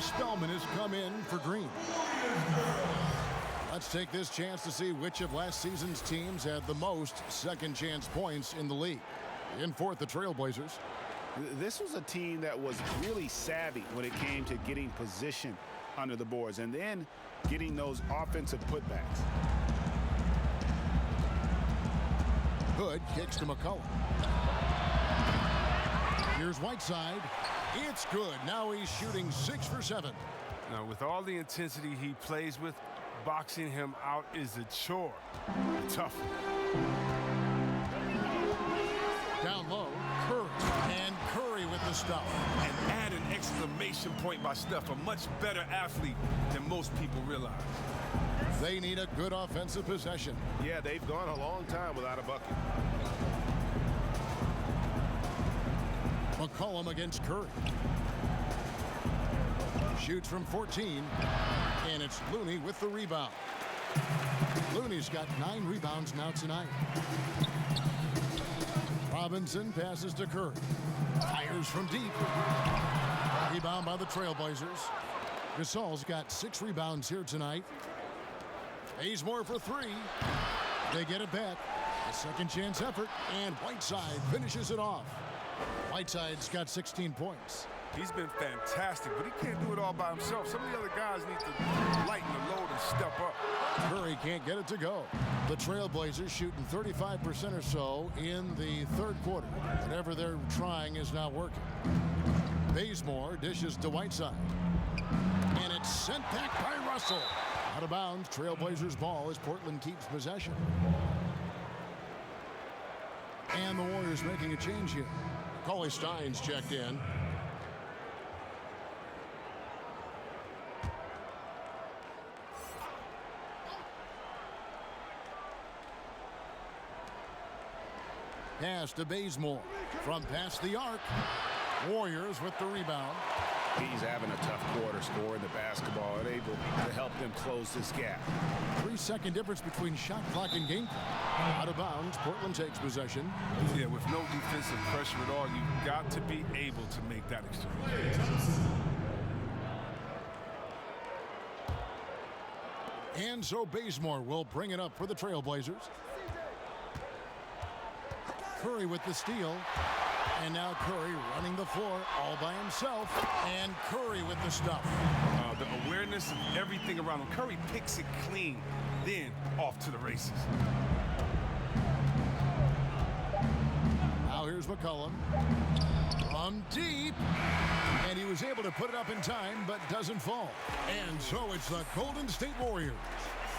Spellman has come in for Green. Let's take this chance to see which of last season's teams had the most second chance points in the league. In fourth, the Trailblazers. This was a team that was really savvy when it came to getting position under the boards and then getting those offensive putbacks. Hood kicks to McCollum. Here's Whiteside. It's good. Now he's shooting 6 for 7. Now, with all the intensity he plays with, boxing him out is a chore. Tough. Down low, Curry. And Curry with the stuff. And add an exclamation point by Steph, a much better athlete than most people realize. They need a good offensive possession. Yeah, they've gone a long time without a bucket. McCollum against Curry. Shoots from 14, and it's Looney with the rebound. Looney's got 9 rebounds now tonight. Robinson passes to Curry. Fires from deep. Rebound by the Trailblazers. Gasol's got 6 rebounds here tonight. Bazemore for 3. They get it back. A second chance effort, and Whiteside finishes it off. Whiteside's got 16 points. He's been fantastic, but he can't do it all by himself. Some of the other guys need to lighten the load and step up. Curry can't get it to go. The Trailblazers shooting 35% or so in the third quarter. Whatever they're trying is not working. Bazemore dishes to Whiteside. And it's sent back by Russell. Out of bounds, Trailblazers ball as Portland keeps possession. And the Warriors making a change here. Cauley Stein's checked in. Pass to Bazemore from past the arc. Warriors with the rebound. He's having a tough quarter scoring the basketball and able to help them close this gap. 3-second difference between shot clock and game clock. Out of bounds, Portland takes possession. Yeah, with no defensive pressure at all, you've got to be able to make that exchange. And so Bazemore will bring it up for the Trailblazers. Curry with the steal. And now Curry running the floor all by himself. And Curry with the stuff. The awareness of everything around him. Curry picks it clean, then off to the races. Now here's McCollum. From deep. And he was able to put it up in time, but doesn't fall. And so it's the Golden State Warriors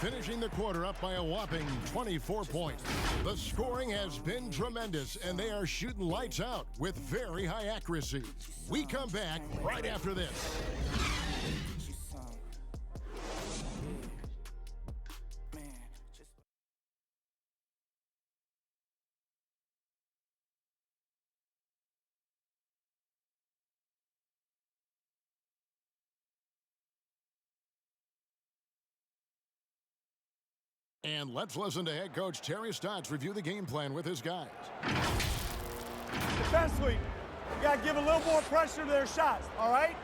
finishing the quarter up by a whopping 24 points. The scoring has been tremendous, and they are shooting lights out with very high accuracy. We come back right after this. And let's listen to head coach Terry Stotts review the game plan with his guys. Defensively, you got to give a little more pressure to their shots, all right?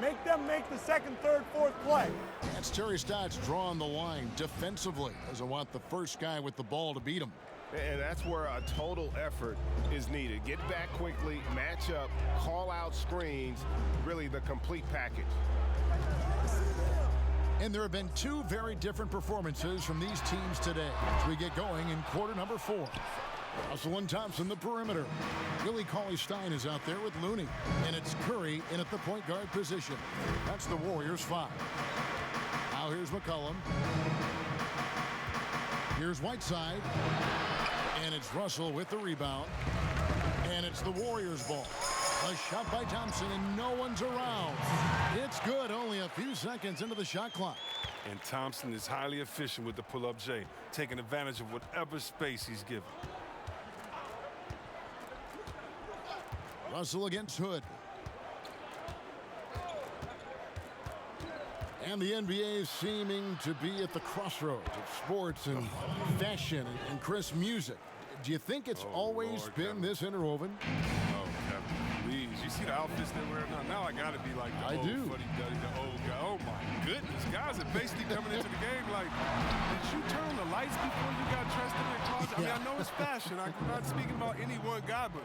Make them make the second, third, fourth play. That's Terry Stotts drawing the line defensively. Doesn't want the first guy with the ball to beat him. And that's where a total effort is needed. Get back quickly, match up, call out screens, really the complete package. And there have been two very different performances from these teams today as we get going in quarter number 4. Russell and Thompson, the perimeter. Willie Cauley-Stein is out there with Looney. And it's Curry in at the point guard position. That's the Warriors' 5. Now here's McCollum. Here's Whiteside. And it's Russell with the rebound. And it's the Warriors' ball. A shot by Thompson, and no one's around. It's good, only a few seconds into the shot clock. And Thompson is highly efficient with the pull-up J, taking advantage of whatever space he's given. Russell against Hood. And the NBA is seeming to be at the crossroads of sports and fashion and crisp music. Do you think it's always been this interwoven? Oh, Kevin, please. You see the outfits they wear now? Now I got to be like the old fuddy-duddy, the old guy. Oh, my goodness. Guys are basically coming into the game like, did you turn on the lights before you got dressed in your closet? I mean, I know it's fashion. I'm not speaking about any one guy, but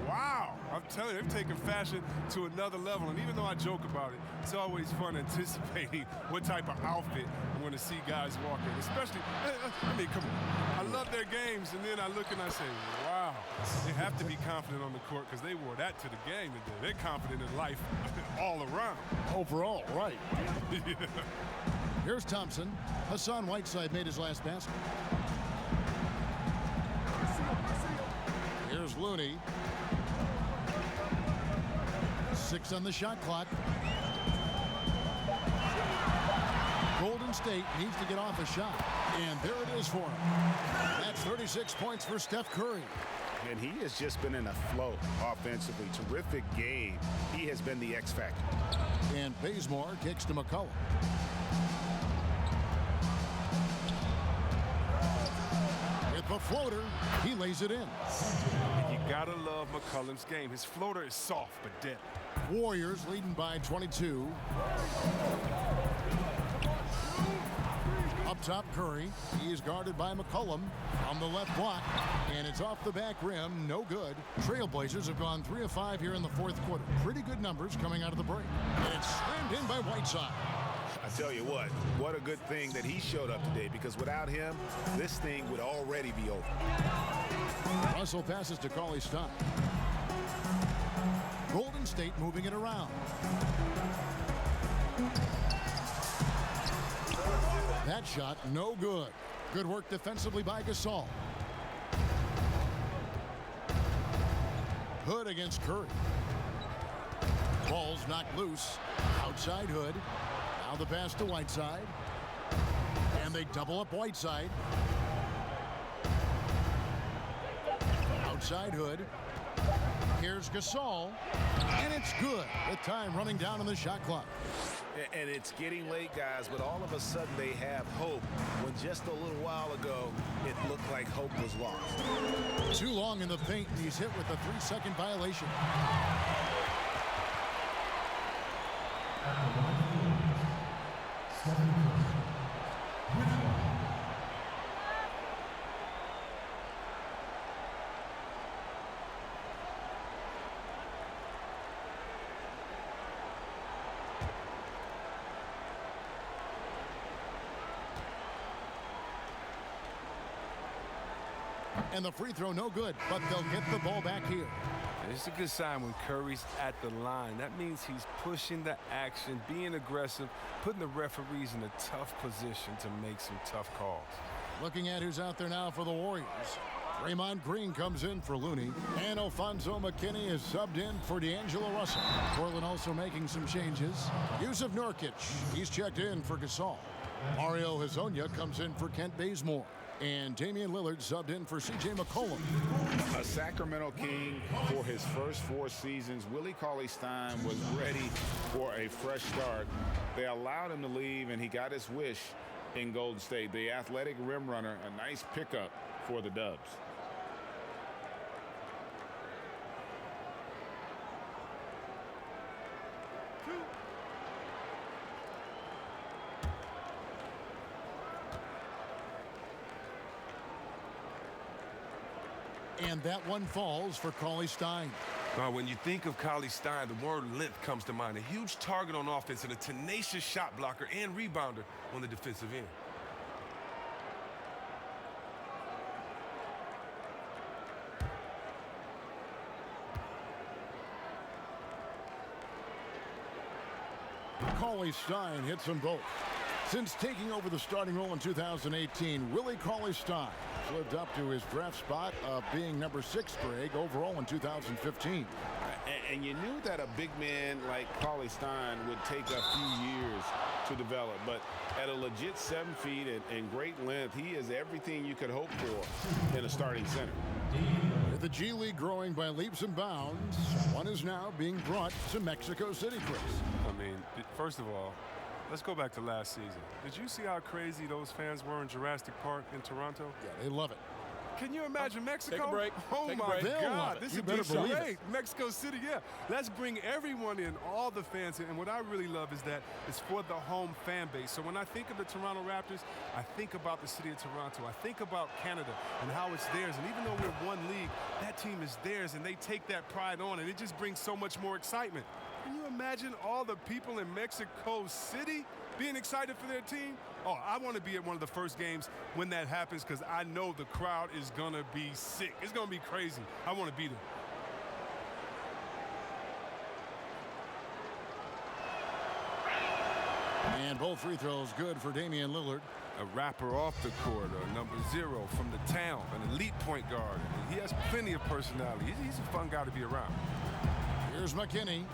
wow. I'm telling you, they've taken fashion to another level. And even though I joke about it, it's always fun anticipating what type of outfit I'm going to see guys walk in. Especially, I mean, come on. I love their games, and then I look and I say, wow. They have to be confident on the court because they wore that to the game today. They're confident in life all around. Overall, right. Yeah. Here's Thompson. Hassan Whiteside made his last basket. Here's Looney. 6 on the shot clock. Golden State needs to get off a shot. And there it is for him. That's 36 points for Steph Curry. And he has just been in a flow offensively. Terrific game. He has been the X factor. And Bazemore kicks to McCollum. With the floater, he lays it in. And you gotta love McCollum's game. His floater is soft but deadly. Warriors leading by 22. Up top, Curry. He is guarded by McCollum on the left block, and it's off the back rim. No good. Trailblazers have gone 3 of 5 here in the fourth quarter. Pretty good numbers coming out of the break. And it's slammed in by Whiteside. I tell you what a good thing that he showed up today, because without him, this thing would already be over. Russell passes to Cauley-Stein. Golden State moving it around. That shot, no good. Good work defensively by Gasol. Hood against Curry. Ball's knocked loose. Outside Hood. Now the pass to Whiteside. And they double up Whiteside. Outside Hood. Here's Gasol. And it's good with time running down on the shot clock. And it's getting late, guys, but all of a sudden they have hope, when just a little while ago it looked like hope was lost. Too long in the paint, and he's hit with a 3-second violation. And the free throw no good, but they'll get the ball back here. It's a good sign when Curry's at the line. That means he's pushing the action, being aggressive, putting the referees in a tough position to make some tough calls. Looking at who's out there now for the Warriors. Draymond Green comes in for Looney, and Alfonso McKinney is subbed in for D'Angelo Russell. Portland also making some changes. Yusuf Nurkic, he's checked in for Gasol. Mario Hezonja comes in for Kent Bazemore. And Damian Lillard subbed in for C.J. McCollum. A Sacramento King for his first 4 seasons, Willie Cauley-Stein was ready for a fresh start. They allowed him to leave, and he got his wish in Golden State. The athletic rim runner, a nice pickup for the Dubs. And that one falls for Cauley-Stein. When you think of Cauley-Stein, the word length comes to mind. A huge target on offense and a tenacious shot blocker and rebounder on the defensive end. Cauley-Stein hits them both. Since taking over the starting role in 2018, Willie Cauley-Stein has lived up to his draft spot of being number 6 Greg overall in 2015. And you knew that a big man like Cauley-Stein would take a few years to develop, but at a legit 7 feet and great length, he is everything you could hope for in a starting center. With the G League growing by leaps and bounds, one is now being brought to Mexico City, Chris. I mean, first of all, let's go back to last season. Did you see how crazy those fans were in Jurassic Park in Toronto? Yeah, they love it. Can you imagine Mexico? Take a break. Oh Take a my break. God, this You would better be believe great. it. Mexico City, yeah. Let's bring everyone in, all the fans in. And what I really love is that it's for the home fan base. So when I think of the Toronto Raptors, I think about the city of Toronto. I think about Canada and how it's theirs. And even though we're one league, that team is theirs, and they take that pride on, and it just brings so much more excitement. Can you imagine all the people in Mexico City being excited for their team? Oh, I want to be at one of the first games when that happens because I know the crowd is going to be sick. It's going to be crazy. I want to be there. And both free throws good for Damian Lillard. A rapper off the court, number 0 from the town, an elite point guard. He has plenty of personality. He's a fun guy to be around. Here's McKinney.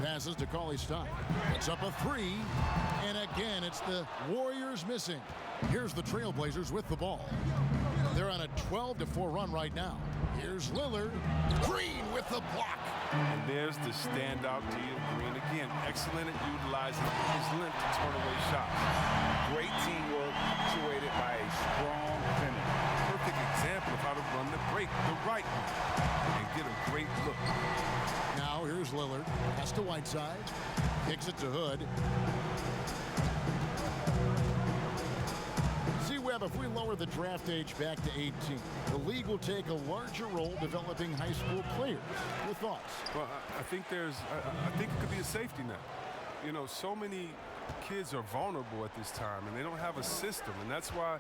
Passes to Cauley-Stein. It's up a 3. And again, it's the Warriors missing. Here's the Trailblazers with the ball. They're on a 12-4 run right now. Here's Lillard. Green with the block. And there's the standout deal. Green again, excellent at utilizing his length to turn away shots. Great teamwork punctuated by a strong finish. Perfect example of how to run the break the right way and get a great look. Now here's Lillard. Pass to Whiteside. Kicks it to Hood. Webb, if we lower the draft age back to 18, the league will take a larger role developing high school players. Your thoughts? Well, I think I think it could be a safety net. You know, so many kids are vulnerable at this time, and they don't have a system, and that's why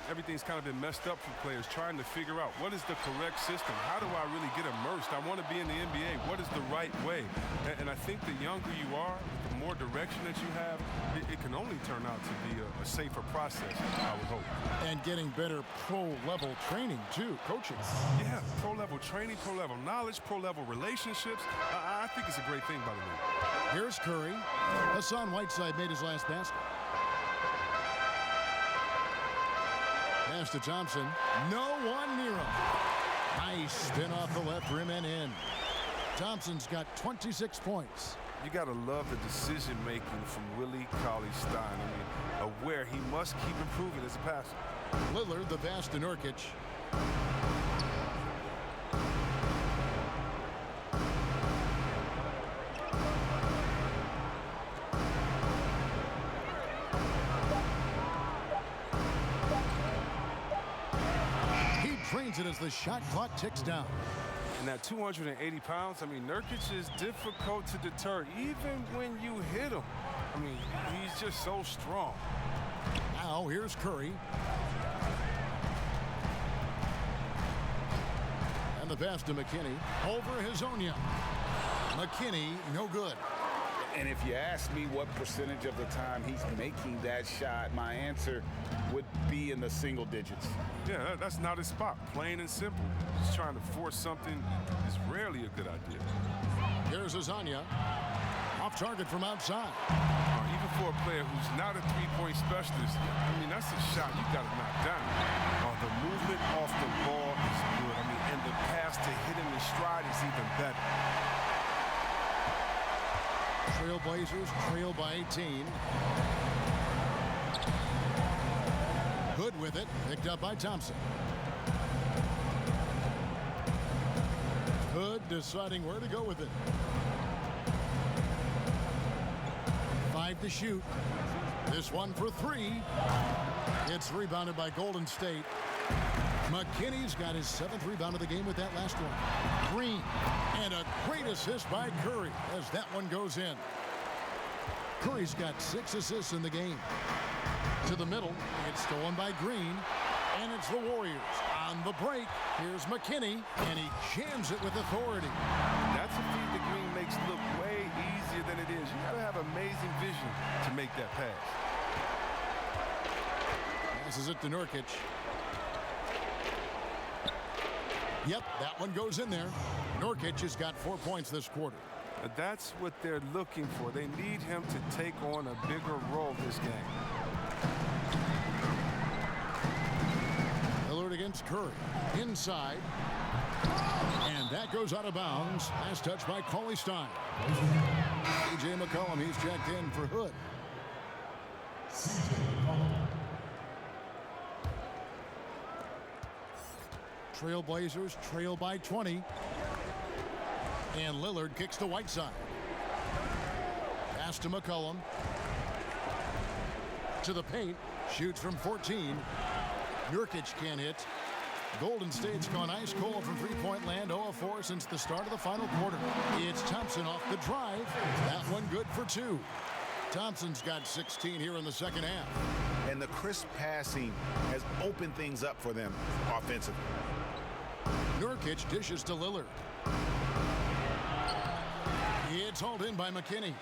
everything's kind of been messed up for players trying to figure out what is the correct system. How do I really get immersed? I want to be in the NBA. What is the right way? And I think the younger you are, the more direction that you have, it can only turn out to be a safer process, I would hope. And getting better pro-level training, too, coaching. Yeah, pro-level training, pro-level knowledge, pro-level relationships. I think it's a great thing by the way. Here's Curry. Hassan Whiteside made his last basket. Pass to Thompson. No one near him. Nice spin off the left rim and in. Thompson's got 26 points. You got to love the decision-making from Willie Cauley-Stein. I mean, aware he must keep improving as a passer. Lillard, the pass to Nurkic. He drains it as the shot clock ticks down. And at 280 pounds, I mean, Nurkic is difficult to deter, even when you hit him. I mean, he's just so strong. Now, here's Curry. On the pass to McKinney. Over Hazonia. McKinney, no good. And if you ask me what percentage of the time he's making that shot, my answer would be in the single digits. Yeah, that's not his spot. Plain and simple. Just trying to force something is rarely a good idea. Here's Hazonia. Off target from outside. Even for a player who's not a three-point specialist, I mean, that's a shot you got to knock down. The movement off the ball is good. I mean, and the pass to hit him in stride is even better. Trailblazers trail by 18. Hood with it, picked up by Thompson. Hood deciding where to go with it. 5 to shoot. This one for 3. It's rebounded by Golden State. McKinney's got his 7th rebound of the game with that last one. Green, and a great assist by Curry as that one goes in. Curry's got 6 assists in the game. To the middle, it's stolen by Green, and it's the Warriors. On the break, here's McKinney, and he jams it with authority. That's a feed that Green makes look way easier than it is. You got to have amazing vision to make that pass. Passes it to Nurkic. Yep, that one goes in there. Nurkic has got 4 points this quarter. That's what they're looking for. They need him to take on a bigger role this game. Lillard against Curry. Inside. And that goes out of bounds. Last touch by Cauley Stein. C.J. McCollum, he's checked in for Hood. Trailblazers trail by 20. And Lillard kicks to Whiteside. Pass to McCollum. To the paint. Shoots from 14. Nurkic can't hit. Golden State's gone ice cold from three-point land, 0 of 4 since the start of the final quarter. It's Thompson off the drive. That one good for 2. Thompson's got 16 here in the second half. And the crisp passing has opened things up for them offensively. Nurkic dishes to Lillard. It's hauled in by McKinney.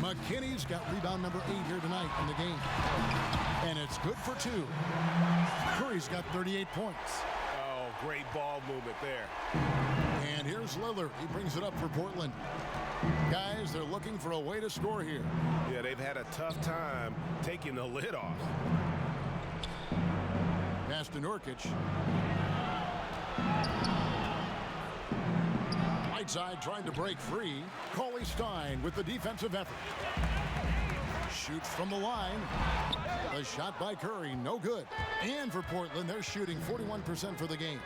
McKinney's got rebound number 8 here tonight in the game. And it's good for 2. Curry's got 38 points. Oh, great ball movement there. And here's Lillard. He brings it up for Portland. Guys, they're looking for a way to score here. Yeah, they've had a tough time taking the lid off. Pass to Nurkic. Whiteside trying to break free. Cauley Stein with the defensive effort. Shoots from the line. The shot by Curry, no good. And for Portland, they're shooting 41% for the game.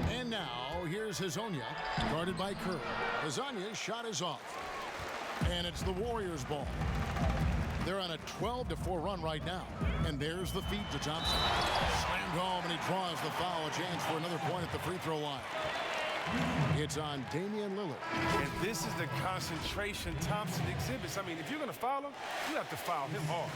And now, here's Hazonia, guarded by Curry. Hazonia's shot is off. And it's the Warriors' ball. They're on a 12-4 run right now. And there's the feed to Thompson. Slammed home, and he draws the foul. A chance for another point at the free throw line. It's on Damian Lillard. And this is the concentration Thompson exhibits. I mean, if you're going to foul him, you have to foul him hard.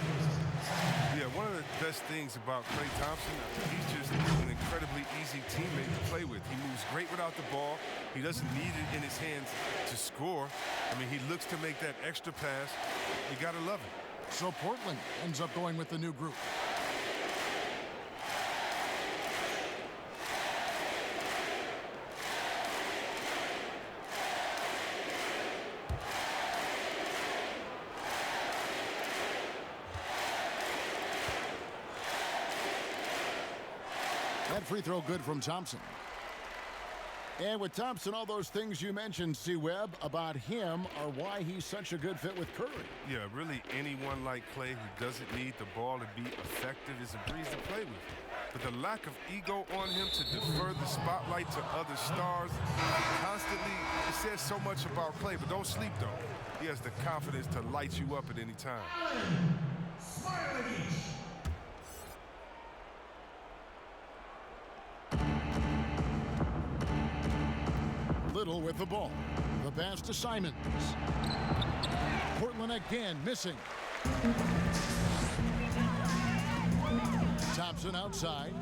Yeah, one of the best things about Klay Thompson, he's just an incredibly easy teammate to play with. He moves great without the ball. He doesn't need it in his hands to score. I mean, he looks to make that extra pass. You got to love it. So Portland ends up going with the new group. That free throw good from Thompson. And with Thompson, all those things you mentioned, C-Webb, about him are why he's such a good fit with Curry. Yeah, really anyone like Klay who doesn't need the ball to be effective is a breeze to play with. But the lack of ego on him to defer the spotlight to other stars constantly, it says so much about Klay. But don't sleep, though. He has the confidence to light you up at any time. Little with the ball. The pass to Simons. Portland again missing. Thompson outside.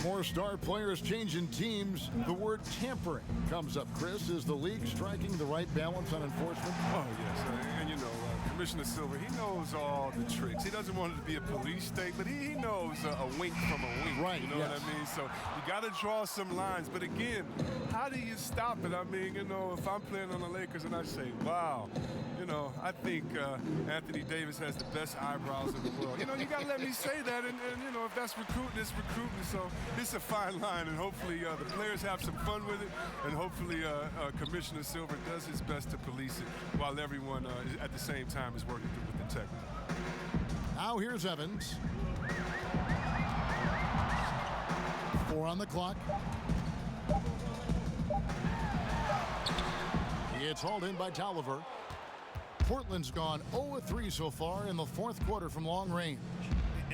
More star players changing teams. The word tampering comes up, Chris. Is the league striking the right balance on enforcement? Oh, yes. And you know, Commissioner Silver, he knows all the tricks. He doesn't want it to be a police state, but he knows a wink from a wink. Right, You know what I mean? So you got to draw some lines. But again, how do you stop it? I mean, you know, if I'm playing on the Lakers and I say, wow, you know, I think Anthony Davis has the best eyebrows in the world. You know, you got to let me say that. And, you know, if that's recruiting, it's recruiting. So it's a fine line. And hopefully the players have some fun with it. And hopefully Commissioner Silver does his best to police it while everyone at the same time is working through with integrity. Now here's Evans. 4 on the clock. It's hauled in by Tolliver. Portland's gone 0-3 so far in the fourth quarter from long range.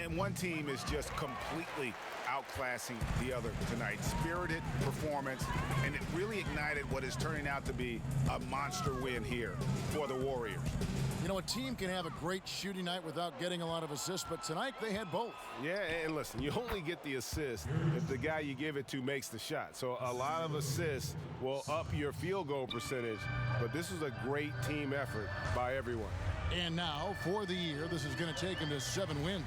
And one team is just completely outclassing the other tonight. Spirited performance, and it really ignited what is turning out to be a monster win here for the Warriors. You know, a team can have a great shooting night without getting a lot of assists, but tonight they had both. Yeah, and listen, you only get the assist if the guy you give it to makes the shot. So a lot of assists will up your field goal percentage, but this was a great team effort by everyone. And now, for the year, this is going to take them to 7 wins.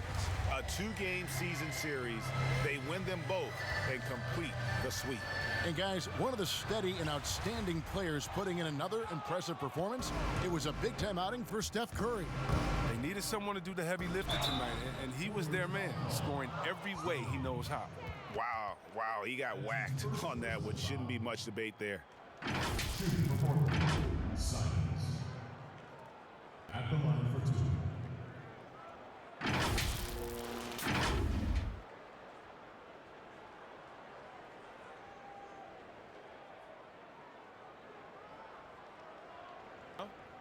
A 2-game season series. They win them both and complete the sweep. And guys, one of the steady and outstanding players putting in another impressive performance. It was a big-time outing for Steph Curry. They needed someone to do the heavy lifting tonight, and he was their man, scoring every way he knows how. Wow, he got whacked on that, which shouldn't be much debate there. Shooting performance. Silence. At the line for 2.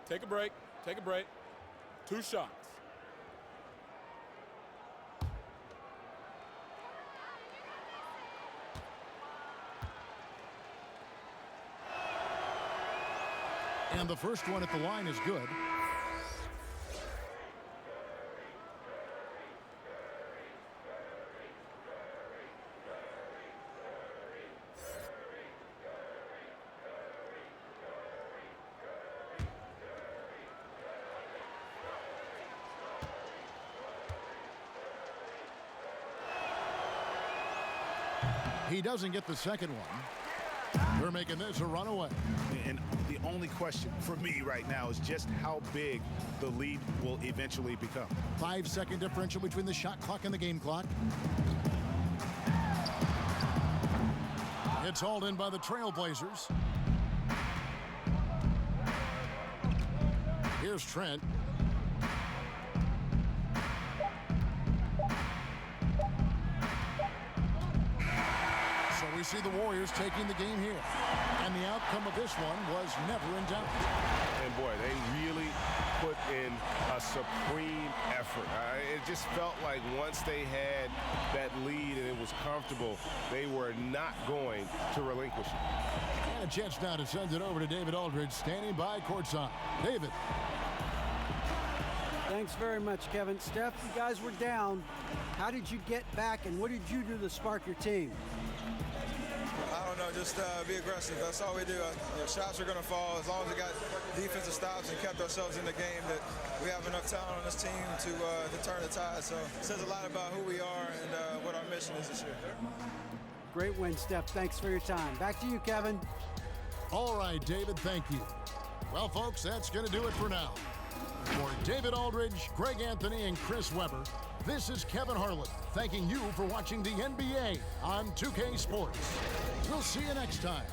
Take a break. Take a break. 2 shots. And the first one at the line is good. He doesn't get the second one. They're making this a runaway. And the only question for me right now is just how big the lead will eventually become. 5-second differential between the shot clock and the game clock. It's hauled in by the Trailblazers. Here's Trent. We see the Warriors taking the game here. And the outcome of this one was never in doubt. And boy, they really put in a supreme effort. It just felt like once they had that lead and it was comfortable, they were not going to relinquish it. And a chance now to send it over to David Aldridge, standing by courtside. David. Thanks very much, Kevin. Steph, you guys were down. How did you get back, and what did you do to spark your team? I don't know, just be aggressive. That's all we do. Shots are going to fall. As long as we got defensive stops and kept ourselves in the game, that we have enough talent on this team to turn the tide. So it says a lot about who we are and what our mission is this year. Great win, Steph. Thanks for your time. Back to you, Kevin. All right, David, thank you. Well, folks, that's going to do it for now. For David Aldridge, Greg Anthony, and Chris Webber, this is Kevin Harlan thanking you for watching the NBA on 2K Sports. We'll see you next time.